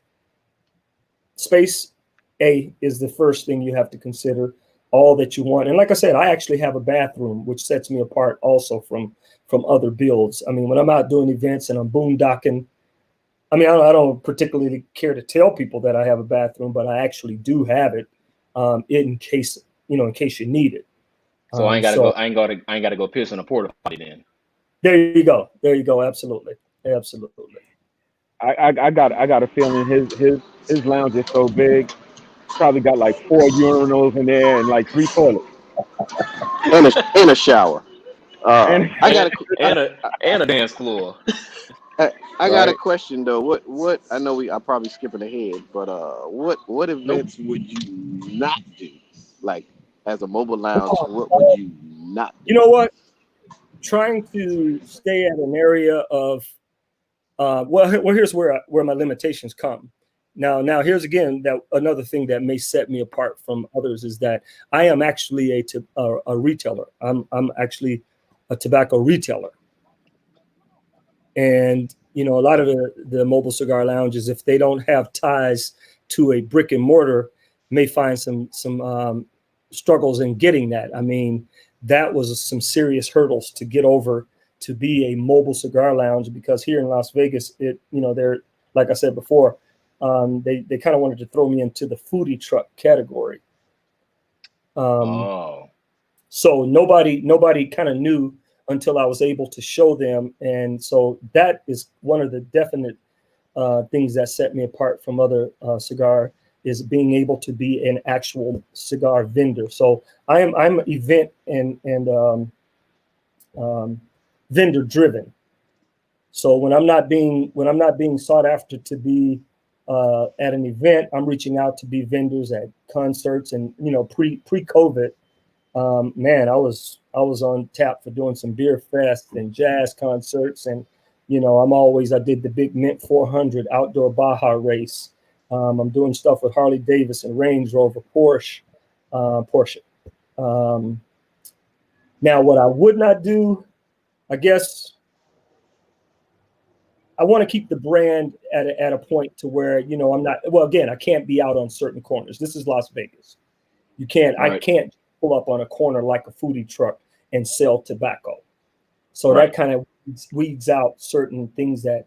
space is the first thing you have to consider. All that you want, and like I said, I actually have a bathroom, which sets me apart also from other builds. I mean, when I'm out doing events and I'm boondocking, I mean, I don't particularly care to tell people that I have a bathroom, but I actually do have it, in case you need it. so I ain't gotta go. I ain't gotta go piss in a porta potty then. There you go. Absolutely. I got a feeling his lounge is so big, probably got like 4 urinals in there and like 3 toilets. And a shower. And I got And a and a dance floor. I got a right. question though. What I know I'm probably skipping ahead, but what Nope. events would you not do? Like as a mobile lounge, what would you not You do? know what? Trying to stay at an area of here's where my limitations come. Now here's again that another thing that may set me apart from others is that I am actually a retailer. I'm actually a tobacco retailer, and a lot of the mobile cigar lounges, if they don't have ties to a brick and mortar, may find some struggles in getting that. I mean, that was some serious hurdles to get over to be a mobile cigar lounge, because here in Las Vegas, they're, like I said before, they kind of wanted to throw me into the foodie truck category. Oh. So nobody kind of knew until I was able to show them, and so that is one of the definite things that set me apart from other cigar, is being able to be an actual cigar vendor. So I'm event and vendor driven. So when I'm not being sought after to be at an event, I'm reaching out to be vendors at concerts. And pre-COVID, man, I was on tap for doing some beer fests and jazz concerts. And I did the big Mint 400 outdoor Baja race. I'm doing stuff with Harley Davidson, Range Rover, Porsche. Um, Now, what I would not do, I guess, I want to keep the brand at a point to where I'm not. Well, again, I can't be out on certain corners. This is Las Vegas. I Right. can't pull up on a corner like a foodie truck and sell tobacco. So Right. that kind of weeds out certain things that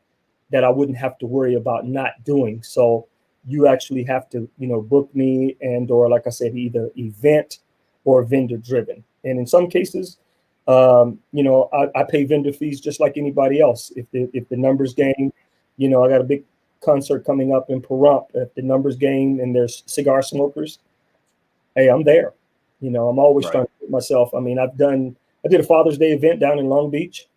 I wouldn't have to worry about not doing. So you actually have to book me, or like I said, either event or vendor driven. And in some cases, I pay vendor fees just like anybody else. If the numbers game, I got a big concert coming up in Pahrump. If the numbers game and there's cigar smokers, hey, I'm there. I'm always Right. trying to put myself. I mean, I did a Father's Day event down in Long Beach.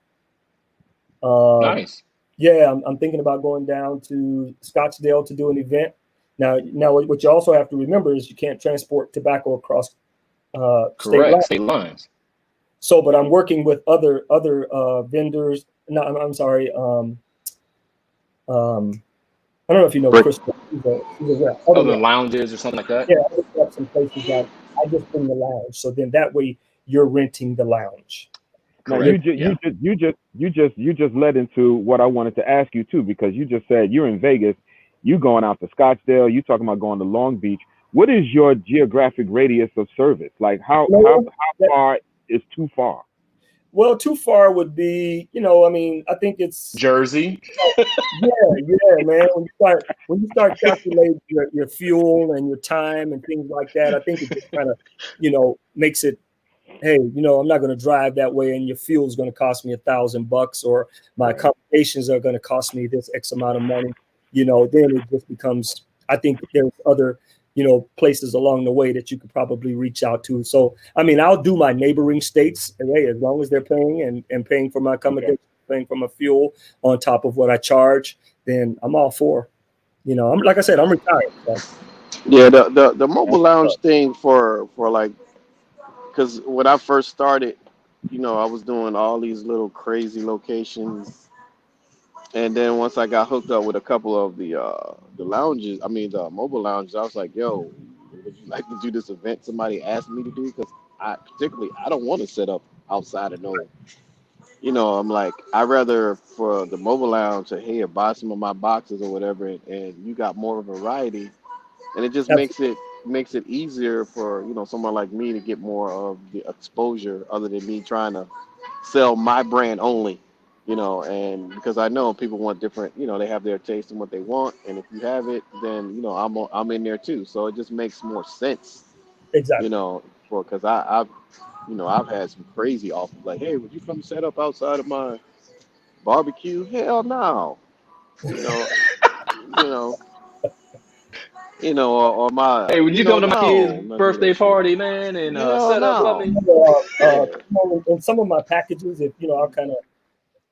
Nice. Yeah, I'm thinking about going down to Scottsdale to do an event. Now, what you also have to remember is you can't transport tobacco across state Correct. lines. State lines. So, but I'm working with other vendors. No, I'm sorry. I don't know if you know Brick. Crystal. She's a rep. Other Other rep. lounges or something like that. Yeah, other reps in places that I just bring the lounge. So then that way you're renting the lounge. Now Correct. you just led into what I wanted to ask you too, because you just said you're in Vegas, you going out to Scottsdale, you talking about going to Long Beach. What is your geographic radius of service? Like how far is too far? Well, too far would be, I mean, I think it's Jersey. yeah, man. When you start calculating your fuel and your time and things like that, I think it just kind of, makes it, hey, I'm not going to drive that way, and your fuel is going to cost me $1,000, or my Right. accommodations are going to cost me this X amount of money. Then it just becomes. I think there's other, places along the way that you could probably reach out to. So, I mean, I'll do my neighboring states, and hey, as long as they're paying and paying for my accommodation, paying for my fuel on top of what I charge, then I'm all for. I'm like I said, I'm retired. So. Yeah, the mobile lounge thing for like, because when I first started, I was doing all these little crazy locations, and then once I got hooked up with a couple of the lounges, I mean the mobile lounges, I was like, yo, would you like to do this event somebody asked me to do? Because I don't want to set up outside of no. I'm like, I rather for the mobile lounge to hey buy some of my boxes or whatever, and you got more variety, and it just makes it easier for someone like me to get more of the exposure other than me trying to sell my brand only, and because I know people want different, they have their taste in what they want, and if you have it, then I'm in there too, so it just makes more sense, Exactly. for because I've had some crazy offers like, hey, would you come set up outside of my barbecue? Hell no, you know, you know, or my, Hey, would you come to my kid's no, not do that birthday shit. party, man, and Hell set up for no. me? Yeah. In some of my packages, if I'll kind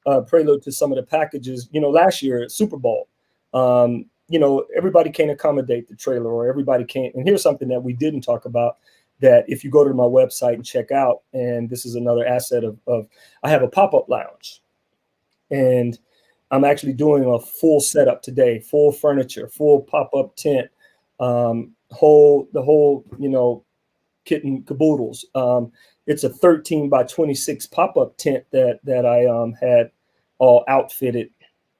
of prelude to some of the packages. Last year at Super Bowl, everybody can't accommodate the trailer, or everybody can't. And here's something that we didn't talk about, that if you go to my website and check out, and this is another asset of I have a pop-up lounge, and I'm actually doing a full setup today, full furniture, full pop-up tent, the whole, kit and caboodles. It's a 13 by 26 pop-up tent that I had all outfitted,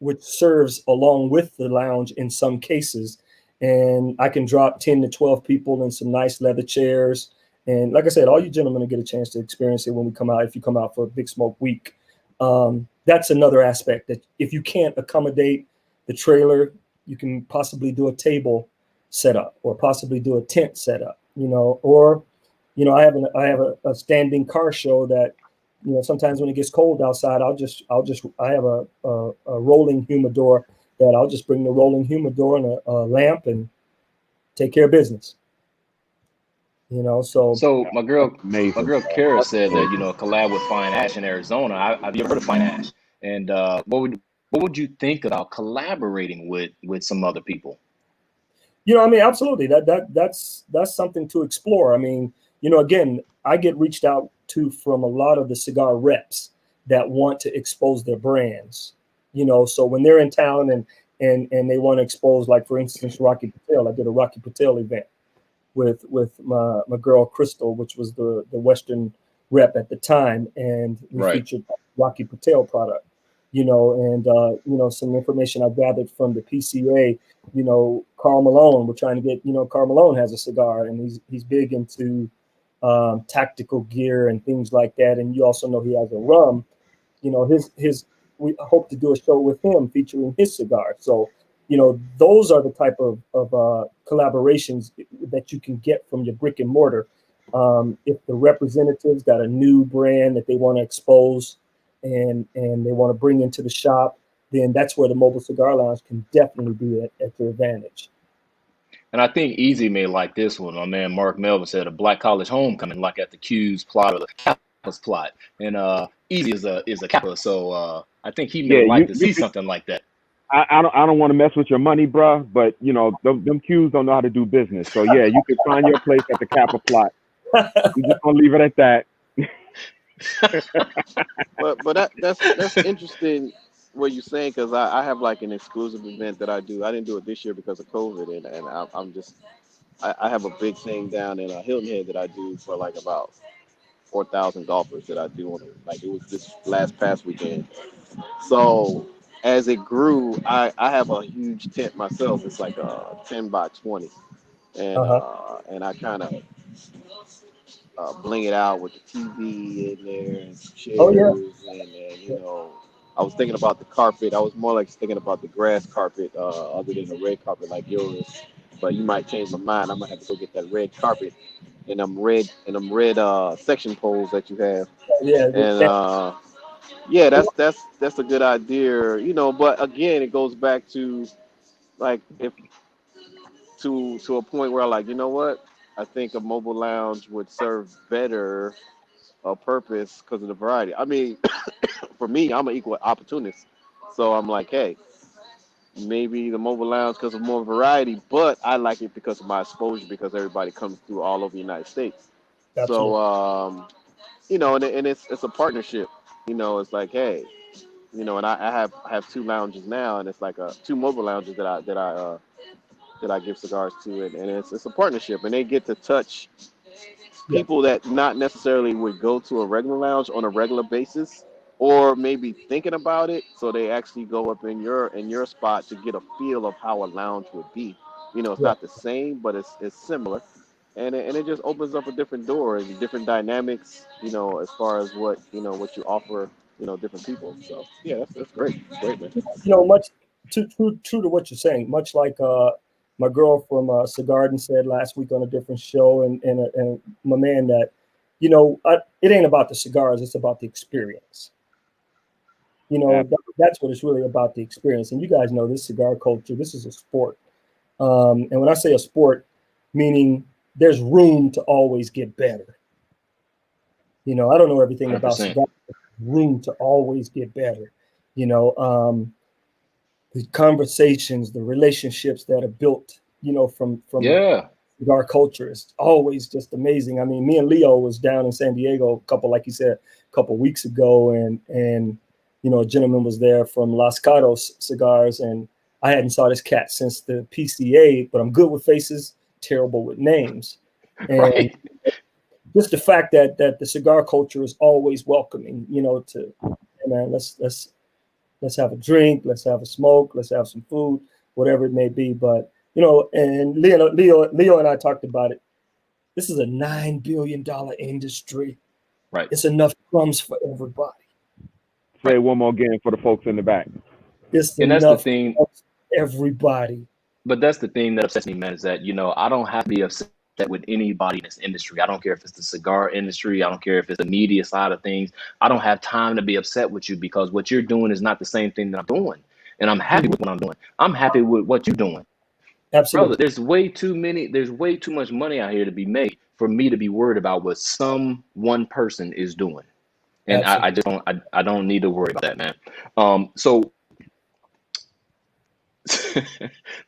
which serves along with the lounge in some cases. And I can drop 10 to 12 people in some nice leather chairs. And like I said, all you gentlemen will get a chance to experience it when we come out, if you come out for a Big Smoke Week. That's another aspect, that if you can't accommodate the trailer, you can possibly do a table setup, or possibly do a tent setup, or I have a standing car show that, sometimes when it gets cold outside, I have a rolling humidor that I'll just bring the rolling humidor and a lamp and take care of business. So So my Amazing. girl Kara That's said that amazing. collab with Fine Ash in Arizona. Have you ever heard of Fine Ash? And What would you think about collaborating with some other people? I mean, absolutely. That's something to explore. I mean, again, I get reached out to from a lot of the cigar reps that want to expose their brands. So when they're in town and they want to expose, like for instance, Rocky Patel. I did a Rocky Patel event with my girl Crystal, which was the Western rep at the time, and we Right. featured Rocky Patel product. And some information I gathered from the PCA. Carl Malone. We're trying to get. Carl Malone has a cigar, and he's big into tactical gear and things like that. And you also know he has a rum. His we hope to do a show with him featuring his cigar. So, those are the type of collaborations that you can get from your brick and mortar. If the representatives got a new brand that they want to expose and they want to bring into the shop, then that's where the mobile cigar lounge can definitely be at your advantage. And I think Easy may like this one. My man Mark Melvin said a Black College homecoming, like at the Q's plot or the Kappa's plot. And Easy is a Kappa, so I think he may Yeah, like to you see can. something like that. I don't want to mess with your money, bruh, but them Qs don't know how to do business. So yeah, you can find your place at the Kappa plot. I'm just gonna leave it at that. But that's interesting what you're saying, because I have like an exclusive event that I do. I didn't do it this year because of COVID, and I'm just I have a big thing down in Hilton Head that I do for like about 4,000 golfers that I do on like it was this last past weekend. So as it grew, I have a huge tent myself. It's like a 10 by 20, Uh-huh. and I kind of bling it out with the TV in there and some Oh yeah. chairs, and I was thinking about the carpet. I was more like thinking about the grass carpet, other than the red carpet like yours. But you might change my mind. I might have to go get that red carpet and them red section poles that you have. Yeah. And yeah, that's a good idea, But again, it goes back to like if to a point where like what, I think a mobile lounge would serve better a purpose because of the variety. I mean, for me, I'm an equal opportunist, so I'm like, hey, maybe the mobile lounge because of more variety, but I like it because of my exposure because everybody comes through all over the United States. So Absolutely. and it's a partnership. It's like, hey, and I have two lounges now, and it's like two mobile lounges that I give cigars to, and it's a partnership, and they get to touch Yeah. people that not necessarily would go to a regular lounge on a regular basis, or maybe thinking about it, so they actually go up in your spot to get a feel of how a lounge would be. It's Yeah. not the same, but it's similar, and it just opens up a different door and different dynamics, as far as what you offer, different people. So yeah, that's great. It's great, man. Much true to what you're saying. Much like my girl from Cigar said last week on a different show, and my man that, it ain't about the cigars; it's about the experience. Yeah, That's what it's really about, the experience. And you guys know this cigar culture. This is a sport, and when I say a sport, meaning there's room to always get better. I don't know everything about 100%. cigars. Room to always get better. You know, the conversations, the relationships that are built, from Yeah. cigar culture is always just amazing. I mean, me and Leo was down in San Diego like you said, a couple weeks ago, and a gentleman was there from Las Caros Cigars, and I hadn't saw this cat since the PCA, but I'm good with faces, terrible with names, and Right. just the fact that the cigar culture is always welcoming, to, hey man, let's have a drink, let's have a smoke, let's have some food, whatever it may be. But and Leo and I talked about it. This is a $9 billion industry. Right. It's enough crumbs for everybody. say Right. it one more again for the folks in the back. It's And that's the enough thing. crumbs for everybody. But that's the thing that upsets me, man, is that, I don't have to be upset with anybody in this industry. I don't care if it's the cigar industry. I don't care if it's the media side of things. I don't have time to be upset with you because what you're doing is not the same thing that I'm doing. And I'm happy Mhm. with what I'm doing. I'm happy with what you're doing. Brother, Absolutely. there's way too much money out here to be made for me to be worried about what some one person is doing. And I Absolutely. just don't I don't need to worry about that, man. So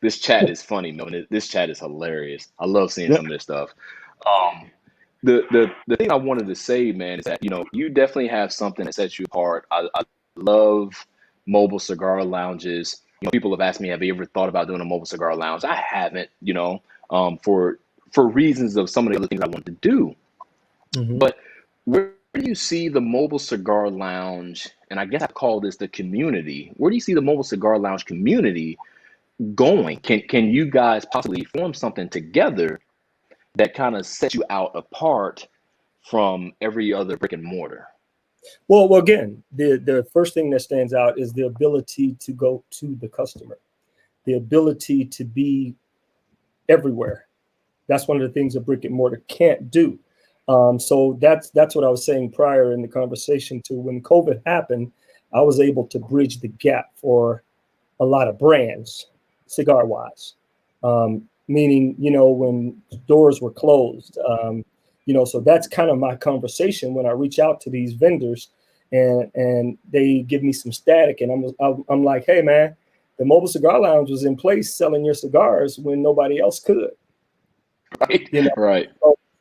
This chat is funny, Melvin. This chat is hilarious. I love seeing Yeah. some of this stuff. Um, the thing I wanted to say, man, is that you definitely have something that sets you apart. I love mobile cigar lounges. People have asked me, have you ever thought about doing a mobile cigar lounge? I haven't, for reasons of some of the other things I wanted to do. Mm-hmm. But where do you see the mobile cigar lounge? And I guess I call this the community. Where do you see the mobile cigar lounge community going? Can you guys possibly form something together that kind of sets you out apart from every other brick and mortar? Well, again, the first thing that stands out is the ability to go to the customer, the ability to be everywhere. That's one of the things a brick and mortar can't do. So that's what I was saying prior in the conversation to when COVID happened. I was able to bridge the gap for a lot of brands, cigar wise, meaning, when doors were closed, so that's kind of my conversation when I reach out to these vendors and they give me some static. And I'm like, hey, man, the mobile cigar lounge was in place selling your cigars when nobody else could. Right. You know, Right.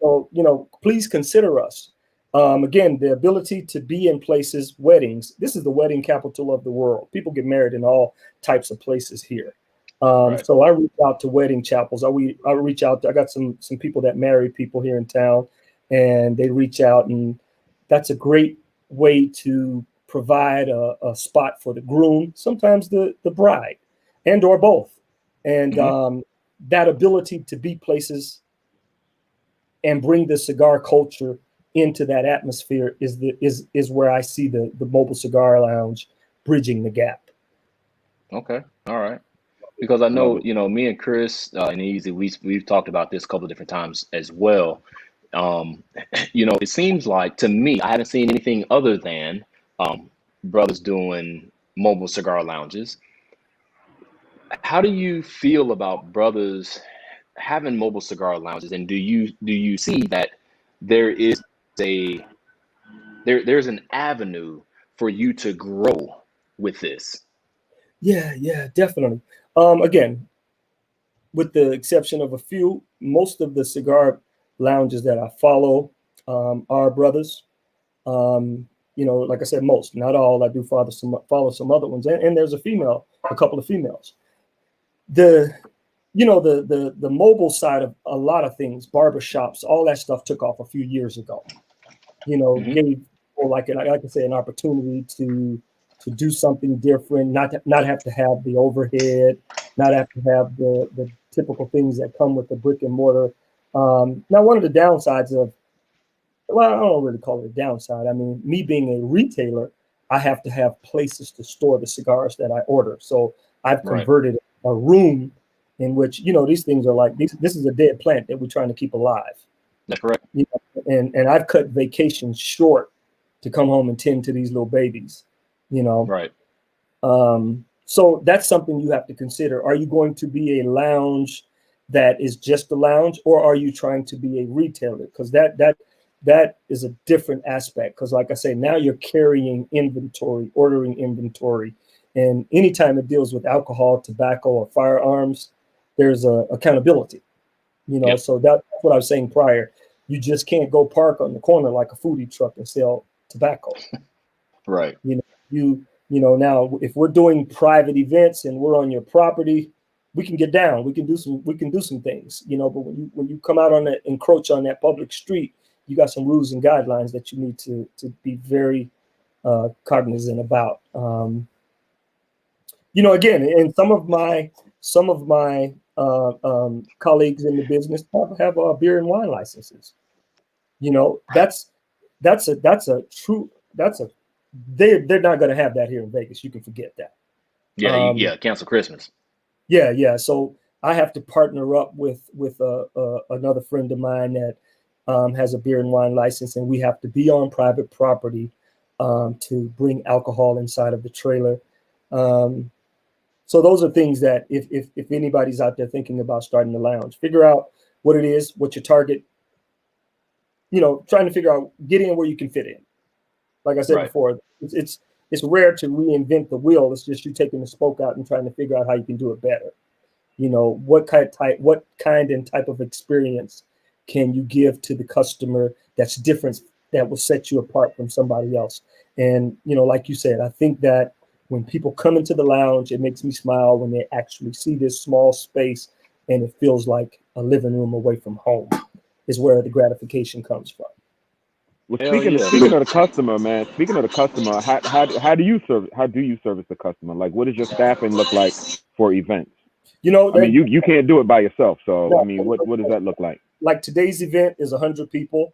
so please consider us. Again, the ability to be in places, weddings. This is the wedding capital of the world. People get married in all types of places here. Right. So I reach out to wedding chapels. I reach out. I got some people that marry people here in town, and they reach out, and that's a great way to provide a spot for the groom, sometimes the bride, and or both. And that ability to be places and bring the cigar culture into that atmosphere is where I see the mobile cigar lounge bridging the gap. Okay. All right. Because I Love know, it. me and Chris and Easy, we've talked about this a couple of different times as well. Um, it seems like to me, I haven't seen anything other than brothers doing mobile cigar lounges. How do you feel about brothers having mobile cigar lounges, and do you see that there is a there's an avenue for you to grow with this? Yeah, definitely. Again, with the exception of a few, most of the cigar lounges that I follow are brothers. Like I said, most, not all. I do follow some other ones, and there's a couple of females. The the mobile side of a lot of things, barbershops, all that stuff took off a few years ago. Hmm. Gave people like I say an opportunity to do something different, not have to have the overhead, not have to have the typical things that come with the brick and mortar. Now, one of the downsides of, well, I don't really call it a downside. I mean, me being a retailer, I have to have places to store the cigars that I order. So I've Right. converted a room in which, these things are like, this is a dead plant that we're trying to keep alive. That's correct. And I've cut vacations short to come home and tend to these little babies, you know. Right. So that's something you have to consider. Are you going to be a lounge that is just a lounge, or are you trying to be a retailer? Because that is a different aspect. Because like I say, now you're carrying inventory, ordering inventory, and anytime it deals with alcohol, tobacco, or firearms, there's a accountability. Yep. So that's what I was saying prior. You just can't go park on the corner like a foodie truck and sell tobacco. Right. Now if we're doing private events and we're on your property, we can get down. We can do some things, but when you come out on that, encroach on that public street, you got some rules and guidelines that you need to be very cognizant about. Again, and some of my colleagues in the business have beer and wine licenses. Right. That's a true they're not going to have that here in Vegas. You can forget that. Yeah. Um, Yeah. Cancel Christmas. yeah. So I have to partner up with another friend of mine that has a beer and wine license, and we have to be on private property to bring alcohol inside of the trailer. So those are things that if anybody's out there thinking about starting a lounge, figure out what it is, what your target. Trying to figure out, get in where you can fit in. Like I said Right. before, it's it's rare to reinvent the wheel. It's just you taking the spoke out and trying to figure out how you can do it better. You know, what kind and type of experience can you give to the customer that's different, that will set you apart from somebody else? And, you know, like you said, I think that when people come into the lounge, it makes me smile when they actually see this small space and it feels like a living room away from home, is where the gratification comes from. Well, Hell yeah. speaking of the customer, man. Speaking of the customer, how do you service the customer? Like, what does your staffing look like for events? You know, I mean, that, you can't do it by yourself. So, I no, mean, what does that look like? like today's event is 100 people.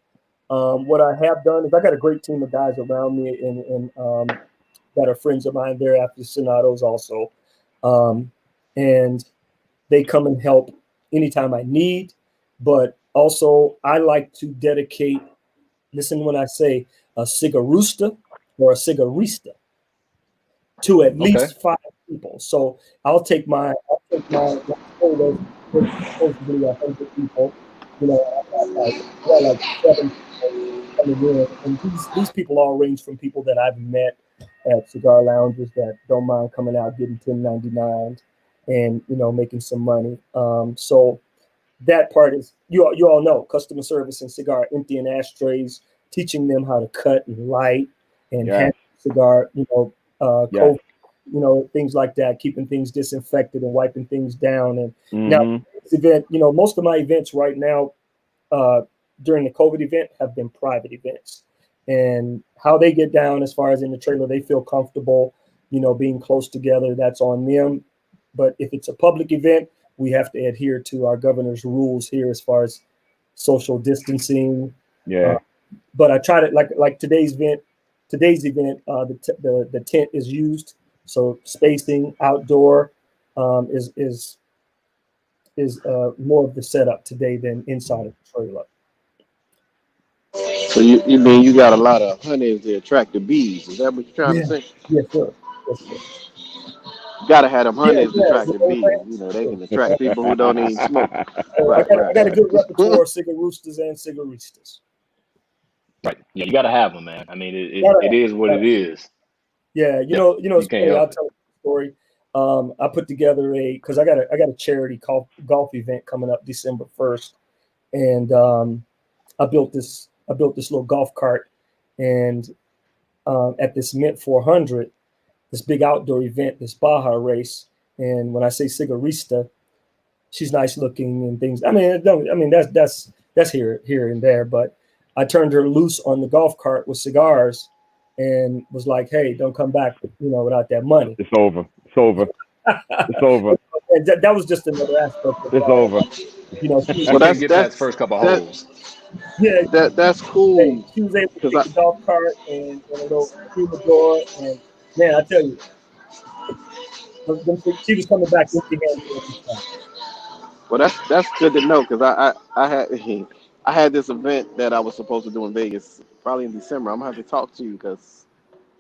What I have done is I got a great team of guys around me and that are friends of mine. They're aficionados also. And they come and help anytime I need. But also, I like to dedicate, listen when I say a cigarusta or a cigarista, to at Okay. least 5 people. So I'll take my supposedly 100 people. You know, I got like 7 people coming in, and these people all range from people that I've met at cigar lounges that don't mind coming out getting 1099 and, you know, making some money. So that part is, you all know, customer service and cigar, emptying ashtrays, teaching them how to cut and light and Yes. handle cigar, Yes. cold, things like that, keeping things disinfected and wiping things down. And now Mm-hmm. this event, most of my events right now during the COVID event have been private events, and how they get down as far as in the trailer, they feel comfortable, being close together. That's on them. But if it's a public event, we have to adhere to our governor's rules here as far as social distancing. Uh, Yeah. but I try to like today's event. The tent is used, so spacing outdoor is more of the setup today than inside of the trailer. So you mean you got a lot of honeys that attract the bees? Is that what you're trying Yeah, to say? yes, sir. Yes, sir. You gotta have them Yeah, honeys to yeah. attract the bees. You know, they can attract people who don't even smoke. I Right, got I right, got a right. good repertoire of cigaroostas and cigaristas. Right. Yeah, you gotta have them, man. I mean, Gotta it is what have. it is. Yeah, Yeah, it's you can't funny. help I'll it. tell you a story. I put together because I got a charity golf event coming up December 1st, and I built this little golf cart, and at this Mint 400, this big outdoor event, this Baja race. And when I say cigarista, she's nice looking and things. I mean, that's here and there, but I turned her loose on the golf cart with cigars, and was like, "Hey, don't come back, without that money." It's over. It's over. It's over. And that was just another aspect of It's over. she was She Well, couldn't that's get that that's first couple that holes. yeah, that's hey, cool she was able to because take the golf cart and a little humidor, and man, I tell you, she was coming back empty-handed every time. well, that's good to know because I had I had this event that I was supposed to do in Vegas probably in December. I'm gonna have to talk to you because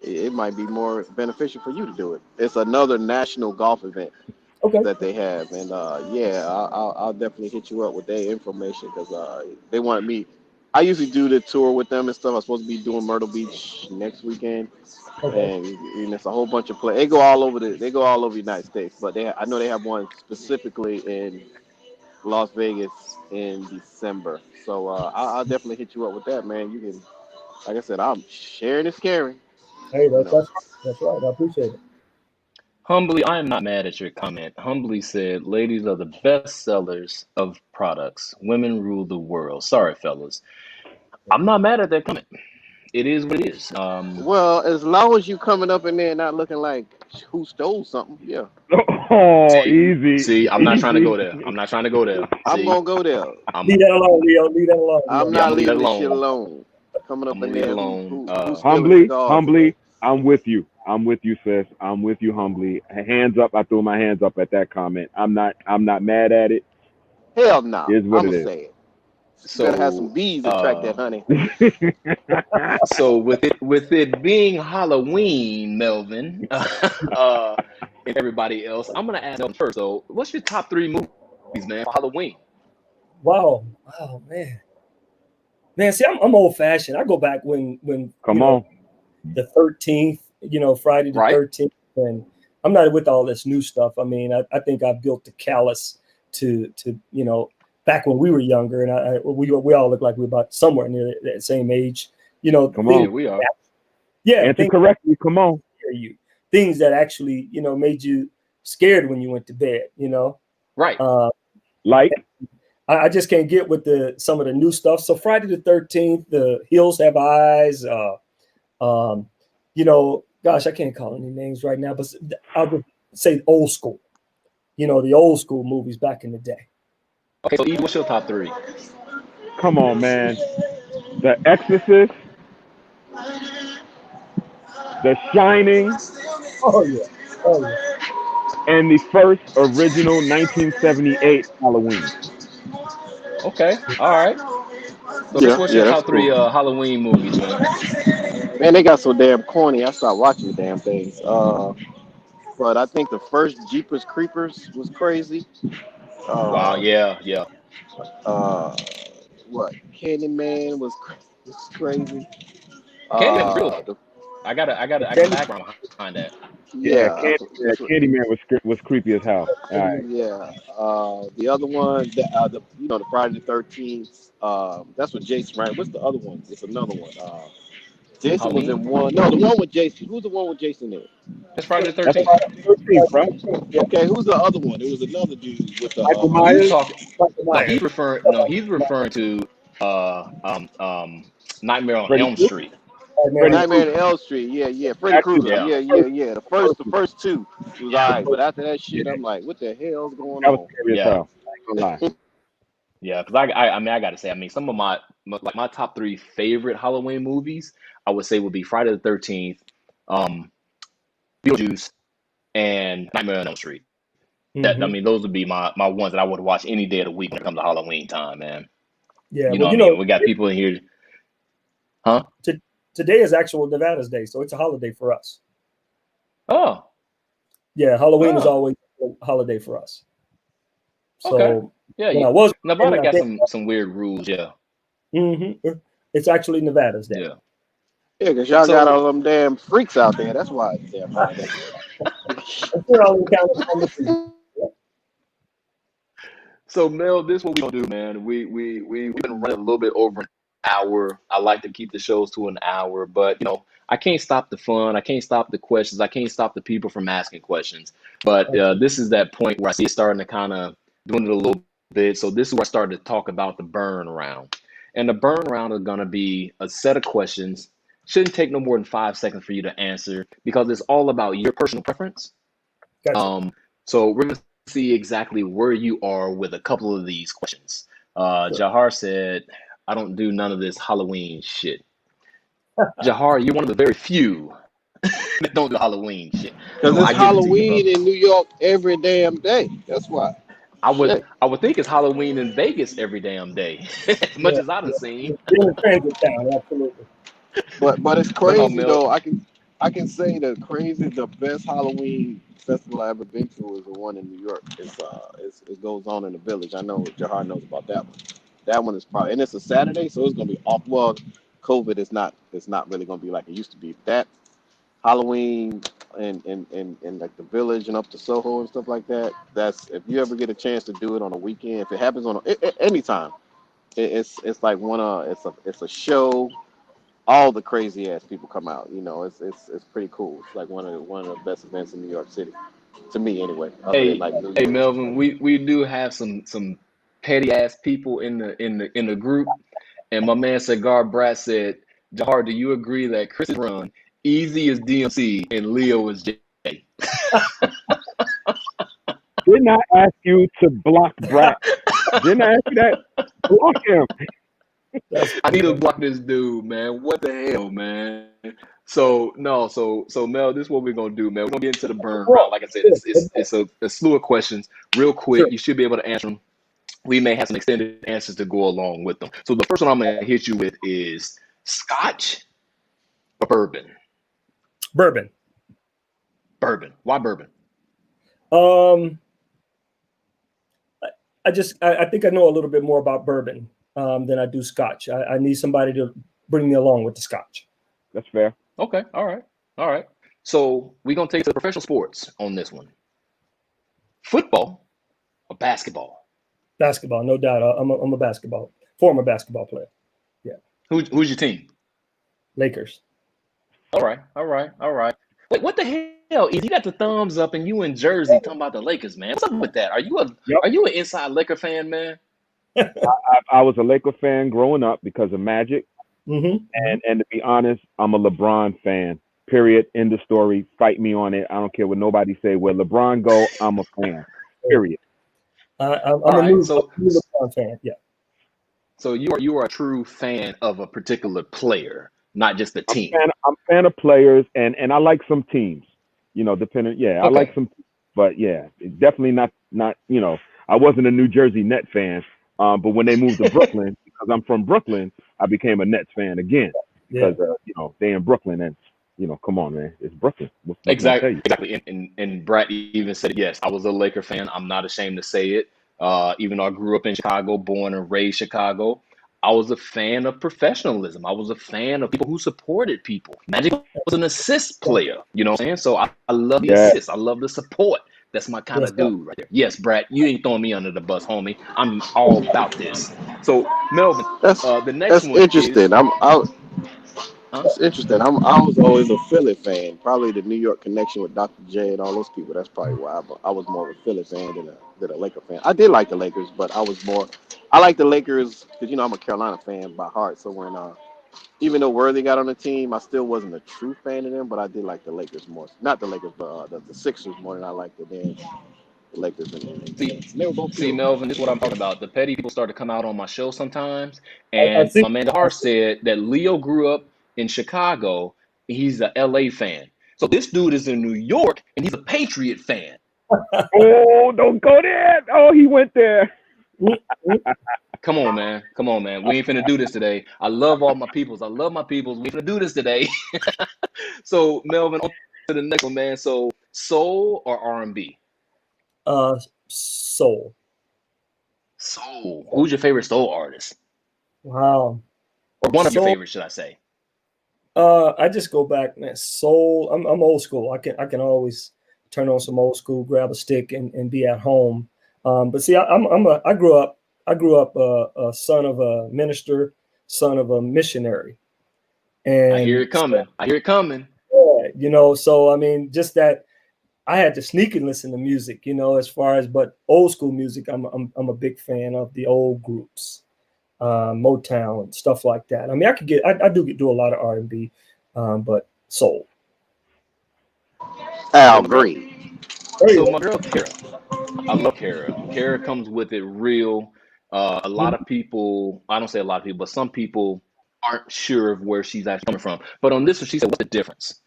it might be more beneficial for you to do it. It's another national golf event Okay, that they have, and yeah, I'll definitely hit you up with their information because they wanted me. I usually do the tour with them and stuff. I'm supposed to be doing Myrtle Beach next weekend, okay, and it's a whole bunch of play. They go all over the United States, but I know they have one specifically in Las Vegas in December. So I'll definitely hit you up with that, man. You can, like I said, I'm sharing is caring, hey, you know. that's right. I appreciate it. Humbly, I am not mad at your comment. Humbly said, ladies are the best sellers of products. Women rule the world. Sorry, fellas. I'm not mad at that comment. It is what it is. Well, as long as you coming up in there not looking like who stole something, yeah, Oh, See, easy. see, I'm not trying to go Easy. there. I'm not trying to go there. I'm See, gonna go there. Leave I'm that alone, Leo. Leave that alone, I'm Leo. yeah, I'm not gonna leave that leaving this shit alone. alone. Coming I'm up gonna in leave it there, alone. who's stealing Humbly, cigars today? humbly, I'm with you. I'm with you, sis. I'm with you, humbly. Hands up. I threw my hands up at that comment. I'm not mad at it. Hell no, It is what I'ma it is. say it. You better have some So, bees to track that uh, honey. so with it being Halloween, Melvin, and everybody else, I'm gonna ask Melvin first. So, what's your top three movies, man, for Halloween? Wow, wow, man. See, I'm old fashioned. I go back when Come on. the 13th. Friday the Right. 13th, and I'm not with all this new stuff. I mean, I think I've built the callus to back when we were younger, and we all look like we're about somewhere near that same age. Come Yeah, on. Things, we are. yeah, Answer things correctly. Come on. scare you, things that actually made you scared when you went to bed. Right. Uh, Like, I just can't get with some of the new stuff. So Friday the 13th, The Hills Have Eyes. Um, gosh, I can't call any names right now, but I'll just say old school. The old school movies back in the day. Okay, so Eve, what's your top three? come on, man. The Exorcist, The Shining, Oh yeah, oh yeah. and the first original 1978 Halloween. Okay, all right. So Chris, Yeah, what's your yeah, that's top three cool. Halloween movies, man? Man, they got so damn corny. I stopped watching the damn things. But I think the first Jeepers Creepers was crazy. Wow, Uh, yeah, yeah. uh, what Candyman was crazy. Candyman was real though. The I got a Candy, background behind that. Yeah, yeah, that's what. Candyman was creepy as hell. All right. Yeah. The other one, the Friday the 13th. That's with Jason, right? What's the other one? It's another one. Jason was Halloween? in one. No, the one with Jason. Who's the one with Jason in? That's Friday the That's 13th. Friday the 13th, bro. yeah, Okay, who's the other one? It was another dude with the Michael Oh, you Myers, talking? Michael No, Myers. he's referring to uh um um Nightmare on Freddy Elm Krueger. Street. Freddy Nightmare Krueger. on Elm Street. Yeah, yeah. Freddy Actually, Krueger. Yeah. Yeah, the yeah, first yeah. The the first, first the one. first two was Yeah, the alright, but first after that yeah, shit, I'm like, what the hell's going that was on? scary as Yeah. hell. I ain't gonna lie. Yeah, because I gotta say, I mean, some of my top three favorite Halloween movies, I would say would be Friday the 13th, um, Beetlejuice, and Nightmare on Elm Street. That I Hmm. mean, those would be my ones that I would watch any day of the week when it comes to Halloween time, man. Yeah, You know well, what I mean? We got people in here, huh? t- today is actual Nevada's Day, so it's a holiday for us. Oh, Yeah, Halloween is oh, always a holiday for us. okay. So Yeah, when I was Nevada working, I got think some weird rules. Yeah, it's actually Nevada's Day. yeah. Yeah, because y'all got So all them damn freaks out there. That's why it's a damn holiday. We're all in California. So Mel, this is what we gonna do, man. We've been running a little bit over an hour. I like to keep the shows to an hour, but I can't stop the fun. I can't stop the questions. I can't stop the people from asking questions. But this is that point where I see it starting to kind of doing it a little bit. So this is where I started to talk about the burn round. And the burn round is gonna be a set of questions. Shouldn't take no more than 5 seconds for you to answer because it's all about your personal preference. Gotcha. Um, so we're gonna see exactly where you are with a couple of these questions. Sure. Jahar said, "I don't do none of this Halloween shit." Jahar, you're one of the very few that don't do Halloween shit. Because So it's I give it to you, Halloween brother. in New York every damn day. That's why. I would Shit. I would think it's Halloween in Vegas every damn day, as much Yeah, as I done yeah. seen. Being a transit town, absolutely. But it's But no, crazy Mel. though. I can say the best Halloween festival I ever been to was the one in New York. It goes on in the Village. I know Jahar knows about that one. That one is probably, and it's a Saturday, so it's gonna be off. Well, COVID is not. It's not really gonna be like it used to be. That Halloween and like the Village and up to Soho and stuff like that. That's if you ever get a chance to do it on a weekend. If it happens on anytime, it's like it's a show. All the crazy ass people come out. It's pretty cool. It's like one of the best events in New York City, to me anyway. Other than Hey, like New hey, Year's and stuff Melvin. like that. We do have some petty ass people in the group. And my man Cigar Brat said, Jahar, do you agree that Chris is run, Easy is DMC, and Leo is J? Didn't I ask you to block Brat? Didn't I ask you that? Block him. That's I funny, need to man. block this dude, man. What the hell, man? So no, so Mel, this is what we're gonna do, man. We're gonna get into the burn round. Well, Like I said, sure, it's a slew of questions, real quick. sure. You should be able to answer them. We may have some extended answers to go along with them. So the first one I'm gonna hit you with is Scotch or bourbon? Bourbon. Bourbon. Why bourbon? Um, I think I know a little bit more about bourbon than I do Scotch. I need somebody to bring me along with the Scotch. That's fair. Okay, all right, all right. So we're gonna take it to professional sports on this one. Football or basketball? Basketball, no doubt. I'm a former basketball player. Yeah, Who's your team? Lakers. All right, all right, all right. Wait, what the hell? You got the thumbs up and you in Jersey talking about the Lakers, man. What's up with that? Yep. Are you an inside Laker fan, man? I was a Laker fan growing up because of Magic, Mm-hmm. and to be honest, I'm a LeBron fan. Period. End of story. Fight me on it. I don't care what nobody say. Where LeBron go, I'm a fan. Period. I'm All a right, new LeBron fan. Yeah. so you are a true fan of a particular player, not just a team. I'm a fan of players, and I like some teams. Depending. Yeah, I like Okay. some, but yeah, definitely not. I wasn't a New Jersey Net fan, but when they moved to Brooklyn, because I'm from Brooklyn, I became a Nets fan again Yeah. because they in Brooklyn, and come on, man, it's Brooklyn. What can I tell Exactly, you? exactly. And Brad even said, yes, I was a Laker fan. I'm not ashamed to say it. Even though I grew up in Chicago, born and raised Chicago, I was a fan of professionalism. I was a fan of people who supported people. Magic was an assist player, you know what I'm saying? So I love the Yeah, assist. I love the support. That's my kind Yes, of sir. dude right there. Yes, Brad, you ain't throwing me under the bus, homie. I'm all about this. So, Melvin, That's the next that's one is, interesting. huh? It's interesting. I was always a Philly fan. Probably the New York connection with Dr. J and all those people. That's probably why I was more of a Philly fan than a Laker fan. I did like the Lakers, but I like the Lakers because I'm a Carolina fan by heart. So when even though Worthy got on the team, I still wasn't a true fan of them. But I did like the Lakers more. Not the Lakers, but the Sixers more than I liked the Lakers and See, Knicks. And they were both see, good. Melvin, this is what I'm talking about. The petty people start to come out on my show sometimes. I And see. my man Har said that Leo grew up in Chicago. He's a LA fan. So this dude is in New York and he's a Patriot fan. Oh, don't go there. Oh, he went there. Mm-hmm. Come on, man. Come on, man. We ain't finna do this today. I love all my peoples. I love my peoples. We ain't finna do this today. So, Melvin, on to the next one, man. So, soul or R&B? Soul. Soul. Who's your favorite soul artist? Wow. Or one of your Soul. favorites, should I say? I just go back, man. Soul. I'm old school. I can always turn on some old school, grab a stick, and be at home. But see, I grew up a son of a minister, son of a missionary, I hear and it coming. I hear it coming. so I mean, just that I had to sneak and listen to music, as far as but old school music. I'm a big fan of the old groups, Motown and stuff like that. I mean, I do a lot of R&B, but soul. Al So, Green. There you so go. my girl Kara, I love Kara. Kara comes with it real. A lot of people, I don't say a lot of people, but some people aren't sure of where she's actually coming from. But on this one, she said, "What's the difference?"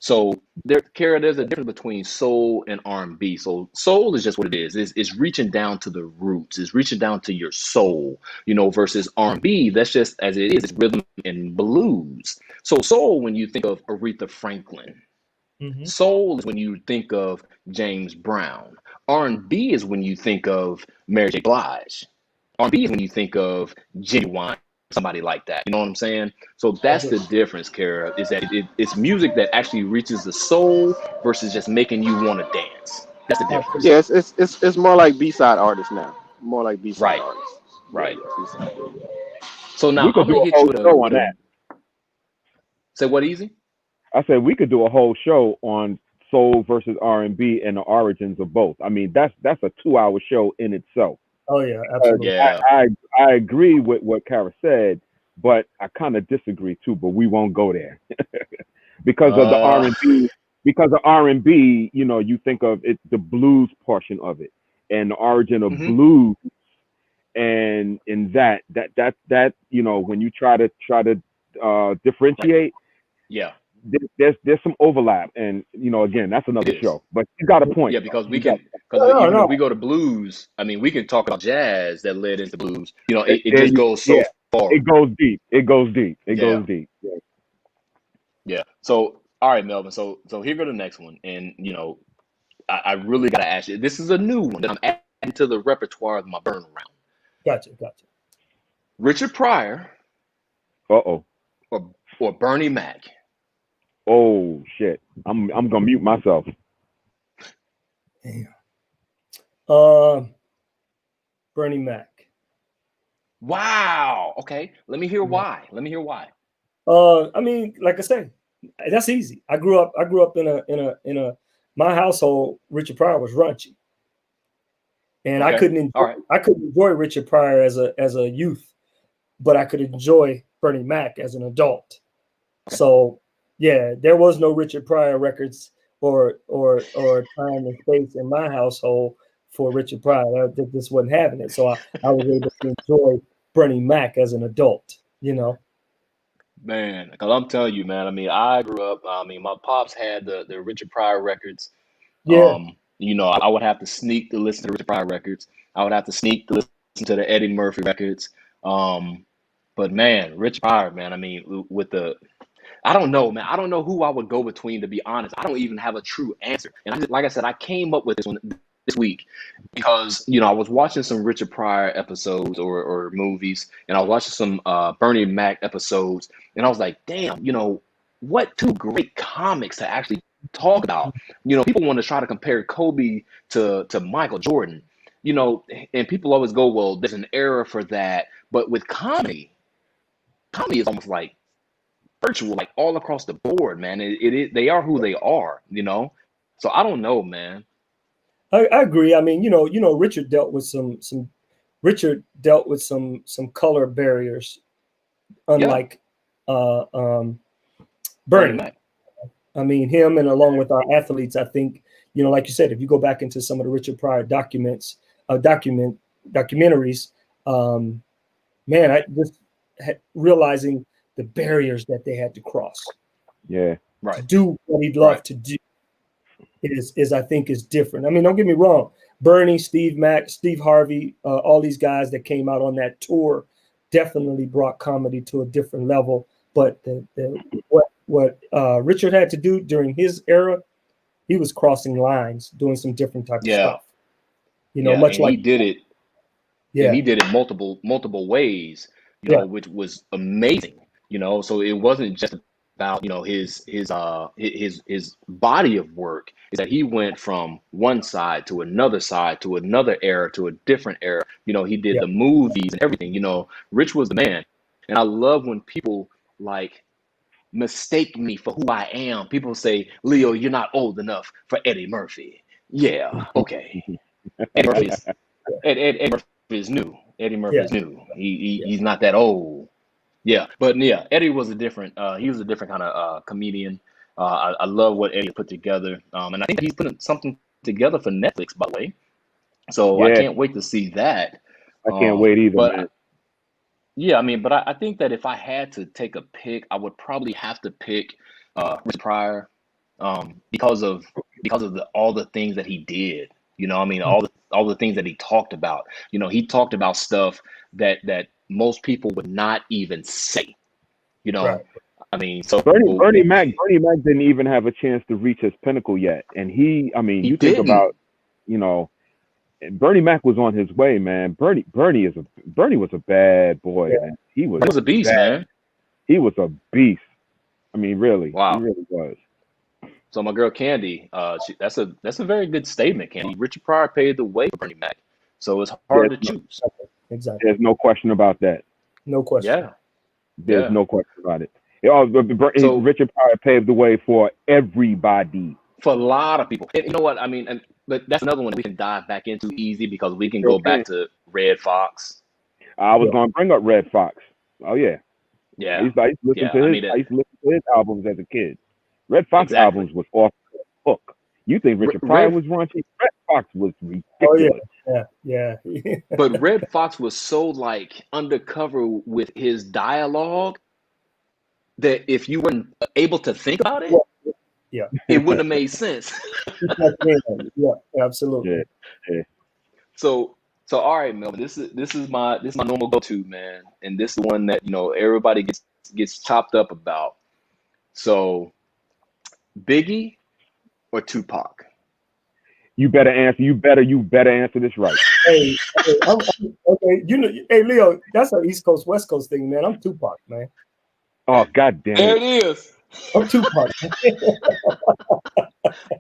So there, Kara, there's a difference between soul and R&B. So soul is just what it is. It's reaching down to the roots. It's reaching down to your soul, versus R&B. That's just as it is. It's rhythm and blues. So soul, when you think of Aretha Franklin, Mm-hmm. soul is when you think of James Brown. R&B is when you think of Mary J. Blige. R&B is when you think of Genuine, somebody like that. You know what I'm saying? So I that's do. the difference, Kara, is that it's music that actually reaches the soul versus just making you want to dance. That's the difference. Absolutely. Yeah, it's more like B-side artists now. More like B-side Right, artists. Yeah, right. yeah, B-side. Yeah, yeah. So now We could I'm do gonna a hit you whole with a show on with a that. say what easy? I said we could do a whole show on soul versus R&B and the origins of both. I mean, that's a 2-hour show in itself. Oh yeah, Uh, absolutely. Yeah. I agree with what Kara said, but I kind of disagree too. But we won't go there because of the Uh R&B. Because of R&B, you think of it, the blues portion of it, and the origin of hmm blues, and in that when you try to right. differentiate, Yeah, there's some overlap, and again, that's it another is. show. But you got a Yeah, point, though. because we You got can, because No, even no, if we go to blues, I mean, we can talk about jazz that led into blues. It there. just goes so Yeah, far. it goes deep. It goes deep. It Yeah, goes deep. Yeah. yeah. So, all right, Melvin. So here go the next one, and I really gotta ask you. This is a new one that I'm adding to the repertoire of my burn around. gotcha. Richard Pryor Uh oh. or Bernie Mac. Oh shit. I'm gonna mute myself. Damn. Um, Bernie Mac. Wow. Okay. Let me hear Yeah. why. Let me hear why. I mean, like I say, that's easy. I grew up in a my household. Richard Pryor was raunchy, and Okay. All right. I couldn't enjoy Richard Pryor as a youth, but I could enjoy Bernie Mac as an adult. So yeah, there was no Richard Pryor records or time and space in my household for Richard Pryor. That just wasn't having it. So I was able to enjoy Bernie Mac as an adult. You know. Man, because I'm telling you, man, I mean, I grew up, I mean, my pops had the Richard Pryor records. Yeah. I would have to sneak to listen to the Richard Pryor records. I would have to sneak to listen to the Eddie Murphy records. Um, but man, Richard Pryor, man, I mean, with I don't know, man. I don't know who I would go between, to be honest. I don't even have a true answer. And like I said, I came up with this one this week because, I was watching some Richard Pryor episodes or movies, and I was watching some Bernie Mac episodes, and I was like, damn, what two great comics to actually talk about. People want to try to compare Kobe to Michael Jordan, and people always go, well, there's an era for that. But with comedy is almost like virtual, like all across the board, man. They are who they are. So I don't know, man. I agree. I mean, Richard dealt with some color barriers, Yeah, unlike uh, um, Bernie Bernie. Mac. I mean, him and along with our athletes, I think, like you said, if you go back into some of the Richard Pryor documentaries, man, I just realizing the barriers that they had to cross Yeah. to Right, do what he'd right. love to do is I think is different. I mean, don't get me wrong, Bernie, Steve Mack, Steve Harvey, all these guys that came out on that tour definitely brought comedy to a different level. But what Richard had to do during his era, he was crossing lines, doing some different type of Yeah, stuff. yeah, Much like and yeah, he did it multiple ways, yeah, which was amazing. So it wasn't just about his body of work. Is that he went from one side to another era to a different era. He did yeah, the movies and everything. Rich was the man, and I love when people like mistake me for who I am. People say, Leo, you're not old enough for Eddie Murphy. Yeah, okay. Eddie Murphy is Eddie Murphy is new. Eddie Murphy yeah, is new. yeah, He's not that old. Yeah, but yeah, Eddie was a different. He was a different kind of comedian. I love what Eddie put together, and I think he's putting something together for Netflix, by the way. So I Yeah. can't wait to see that. I can't wait either, But man. yeah, I mean, but I think that if I had to take a pick, I would probably have to pick Richard Pryor, because of all the things that he did. I mean, all the things that he talked about. He talked about stuff that most people would not even say. You right. know, I mean, so Bernie Mac didn't even have a chance to reach his pinnacle yet. And I mean, he you think didn't. about, you know, Bernie Mac was on his way, man. Bernie was a bad boy, Yeah, man. He was He was a beast, bad. man. He was a beast. I mean, really, he Wow. really was. So my girl Candy, that's a very good statement, Candy. Richard Pryor paved the way for Bernie Mac, so it's hard There's to no, choose. exactly. there's no question about that. No question. Yeah, There's yeah. no question about it. So Richard Pryor paved the way for everybody. for a lot of people, and you know what I mean, but that's another one that we can dive back into easy because we can Sure go back can. to Red Fox. I was Yeah, going to bring up Red Fox. Oh yeah, Yeah, I used to listen yeah. to I his mean, I used to listen to his albums as a kid. Red Fox exactly. albums was off the hook. You think Richard Pryor Red, was raunchy? Red Fox was oh yeah, ridiculous. yeah, yeah. but Red Fox was so like undercover with his dialogue that if you weren't able to think about it, Yeah, yeah. it wouldn't have made sense. Keep that in. Yeah, Yeah, absolutely. yeah. So so all right, Melvin. This is my normal go-to, man, and this is one that everybody gets chopped up about. So Biggie or Tupac? You better answer. You better answer this right. Hey, okay. Hey Leo, that's an East Coast West Coast thing, man. I'm Tupac, man. Oh God damn There it! it is. I'm Tupac.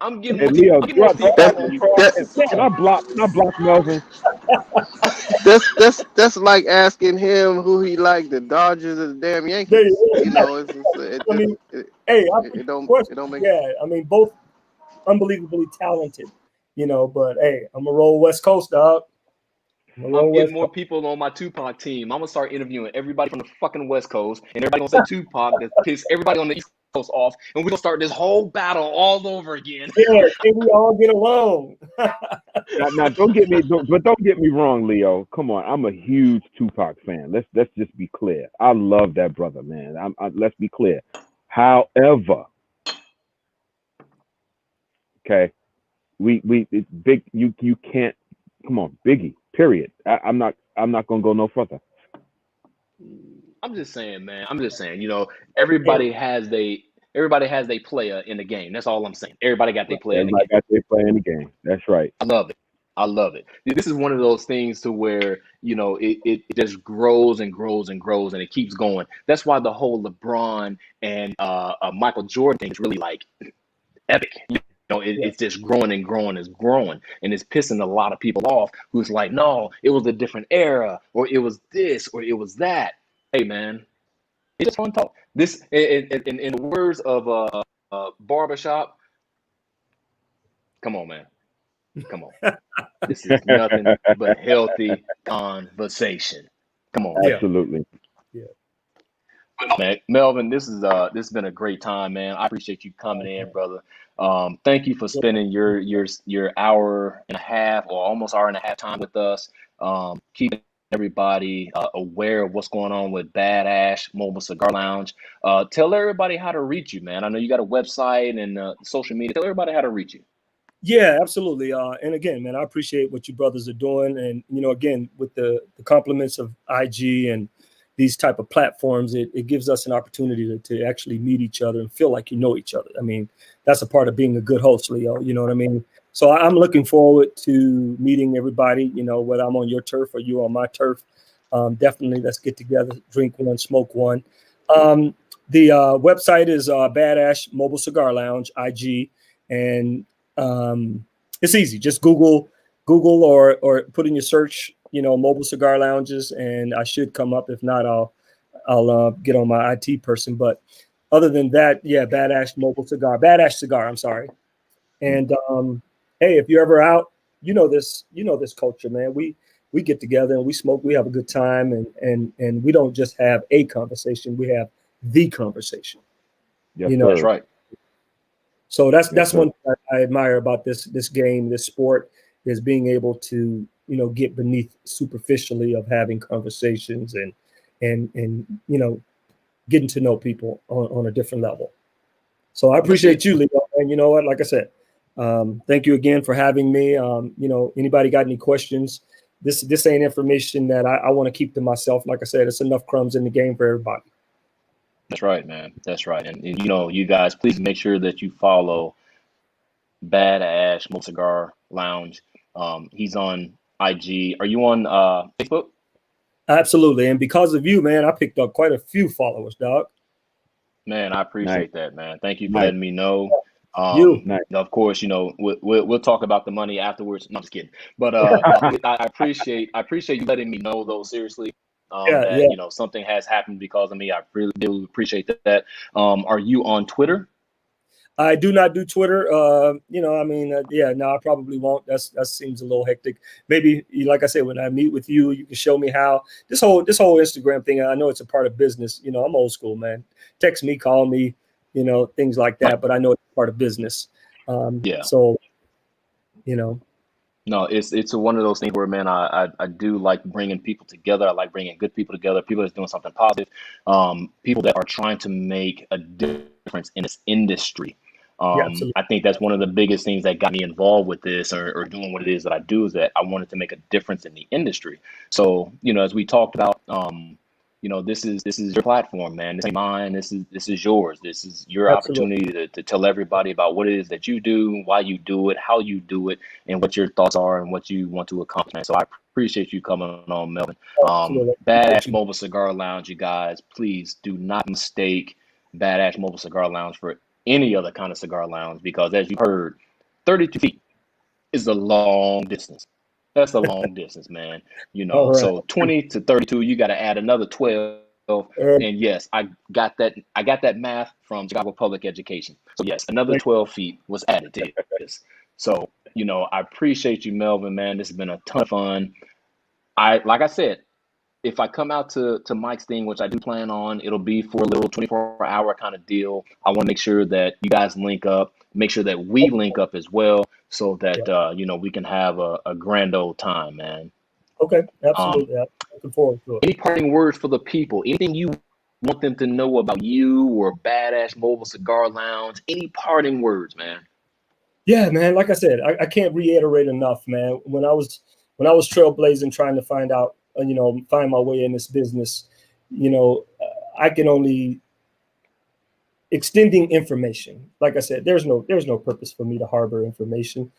I'm getting Hey more, Leo, I'm getting do more I, do I people have That to on. cross? that Can I block Melvin? that's like asking him who he liked, the Dodgers or the damn There Yankees. you You go. know, it I just mean, hey, I it appreciate the don't question. make Yeah, I mean, both unbelievably talented, but hey, I'm a roll West Coast, dog. I'm a I'm roll getting West more Coast. people on my Tupac team. I'm gonna start interviewing everybody from the fucking West Coast, and everybody gonna say Tupac to piss everybody on the East Coast off, and we're gonna start this whole battle all over again. Yeah, can we all get along? Now, don't get me wrong, Leo. Come on, I'm a huge Tupac fan. Let's just be clear. I love that brother, man. Let's be clear. However, okay, it's big. You can't. Come on, Biggie. Period. I'm not gonna go no further. I'm just saying, man. I'm just saying. Hey, Everybody has they player in the game. That's all I'm saying. Everybody got their player in the Everybody game. got their play in the game. That's right. I love it. I love it. This is one of those things to where, it just grows and grows and grows and it keeps going. That's why the whole LeBron and Michael Jordan thing is really like epic. yeah, It's just growing and growing and growing, and it's pissing a lot of people off who's like, no, it was a different era, or it was this, or it was that. Hey, man, it's just fun talk. This, in the words of Barbershop, come on, man, come on. This is nothing but healthy conversation. Come on, yeah, man. Absolutely. yeah. Man, Melvin, this has been a great time, man. I appreciate you coming in, brother. Thank you for spending your hour and a half or almost hour and a half time with us. Keeping everybody aware of what's going on with Bad Ash Mobile Cigar Lounge. Tell everybody how to reach you, man. I know you got a website and social media. Tell everybody how to reach you. Yeah, absolutely. And again, man, I appreciate what you brothers are doing. And, again, with the compliments of IG and these type of platforms, it gives us an opportunity to actually meet each other and feel like you know each other. I mean, that's a part of being a good host, Leo. You know what I mean? So I'm looking forward to meeting everybody, whether I'm on your turf or you on my turf. Definitely, let's get together, drink one, smoke one. Um, the website is Badass Mobile Cigar Lounge, IG. And it's easy. Just Google or put in your search, mobile cigar lounges, and I should come up. If not, I'll get on my IT person. But other than that, yeah, Badass Cigar. I'm sorry. And hey, if you're ever out, this culture, man. We get together and we smoke. We have a good time, and we don't just have a conversation. We have the conversation. Yes, You know, That's sir. right. so that's Yes, that's sir. one thing I admire about this game, this sport, is being able to get beneath superficially of having conversations and getting to know people on a different level. So I That's it. appreciate you, Leo, and you know what? Like I said, thank you again for having me. Anybody got any questions? This ain't information that I want to keep to myself. Like I said, it's enough crumbs in the game for everybody. That's right, man. That's right. And you guys, please make sure that you follow Bad Ash Mo Cigar Lounge. He's on IG. Are you on Facebook? Absolutely, and because of you, man, I picked up quite a few followers, dog. Man, I Nice. appreciate that, man. Thank you for Nice. letting me know. You. Nice. Of course, we'll talk about the money afterwards. No, I'm just kidding. But no, I appreciate you letting me know though. Seriously, Yeah, that yeah. something has happened because of me. I really do appreciate that. Are you on Twitter? I do not do Twitter. I mean, yeah, no, I probably won't. That seems a little hectic. Maybe, like I said, when I meet with you, you can show me how this whole Instagram thing. I know it's a part of business. I'm old school, man. Text me, call me, things like Right. that. But I know it's part of business. Yeah. So, you know, No, it's one of those things where, man, I do like bringing people together. I like bringing good people together, people that's doing something positive, people that are trying to make a difference in this industry. yeah, absolutely, I think that's one of the biggest things that got me involved with this or doing what it is that I do is that I wanted to make a difference in the industry. So, as we talked about, this is your platform, man. This ain't mine. This is yours. This is your absolutely, opportunity to tell everybody about what it is that you do, why you do it, how you do it, and what your thoughts are and what you want to accomplish. Man. So I appreciate you coming on, Melvin. absolutely. Appreciate Badass you. Mobile Cigar Lounge, you guys, please do not mistake Badass Mobile Cigar Lounge for any other kind of cigar lounge because, as you heard, 32 feet is a long distance. That's a long distance, man. All right. So 20 to 32, you got to add another 12. And yes, I got that. I got that math from Chicago Public Education. So yes, another 12 feet was added to this. So I appreciate you, Melvin, man. This has been a ton of fun. Like I said, if I come out to Mike's thing, which I do plan on, it'll be for a little 24-hour kind of deal. I want to make sure that you guys link up, make sure that we link up as well, so Yeah. that we can have a grand old time, man. Okay. Um, Absolutely. I'm looking forward to it. any parting words for the people? Anything you want them to know about you or Badass Mobile Cigar Lounge? Any parting words, man? Yeah, man. Like I said, I can't reiterate enough, man. When I was trailblazing, trying to find out, find my way in this business, I can only extending information. Like I said, there's no purpose for me to harbor information.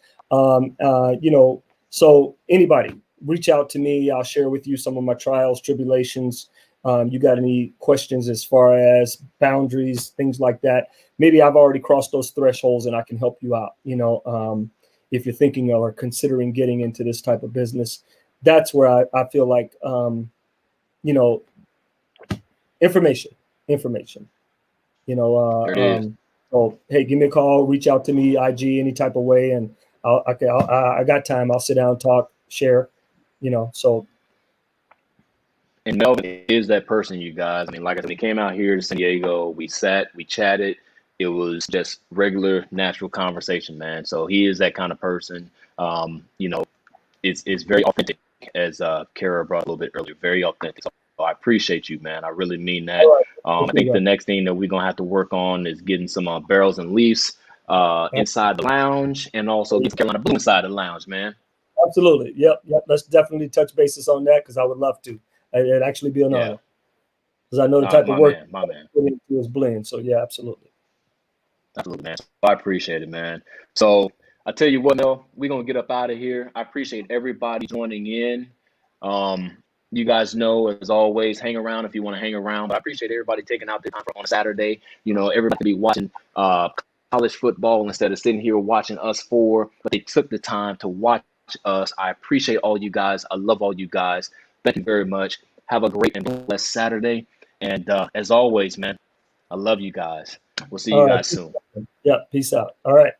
So anybody reach out to me. I'll share with you some of my trials, tribulations. You got any questions as far as boundaries, things like that? Maybe I've already crossed those thresholds and I can help you out. If you're thinking or considering getting into this type of business, that's where I feel like, information. There it is. So hey, give me a call, reach out to me, IG, any type of way, and I got time. I'll sit down, talk, share. So And Melvin is that person, you guys. I mean, like I said, we came out here to San Diego. We sat, we chatted. It was just regular, natural conversation, man. So he is that kind of person. It's very authentic, as Kara brought a little bit earlier. Very authentic. So I appreciate you, man. I really mean that. all right, I think the next thing that we're gonna have to work on is getting some barrels and leaves inside the lounge, and also get Carolina Blue inside the lounge, man. absolutely, yep. Let's definitely touch bases on that because I would love to. It'd actually be an Yeah. honor because I know the type of My work man, my man. put into this blend. So yeah, absolutely. Absolutely, man. I appreciate it, man. So I tell you what, Mel, we're gonna get up out of here. I appreciate everybody joining in. Um, you guys know, as always, hang around if you want to hang around. But I appreciate everybody taking out the time on a Saturday. Everybody could be watching college football instead of sitting here watching us four, but they took the time to watch us. I appreciate all you guys. I love all you guys. Thank you very much. Have a great and blessed Saturday. And as always, man, I love you guys. We'll see you All right. guys soon. Yeah. Peace out. All right.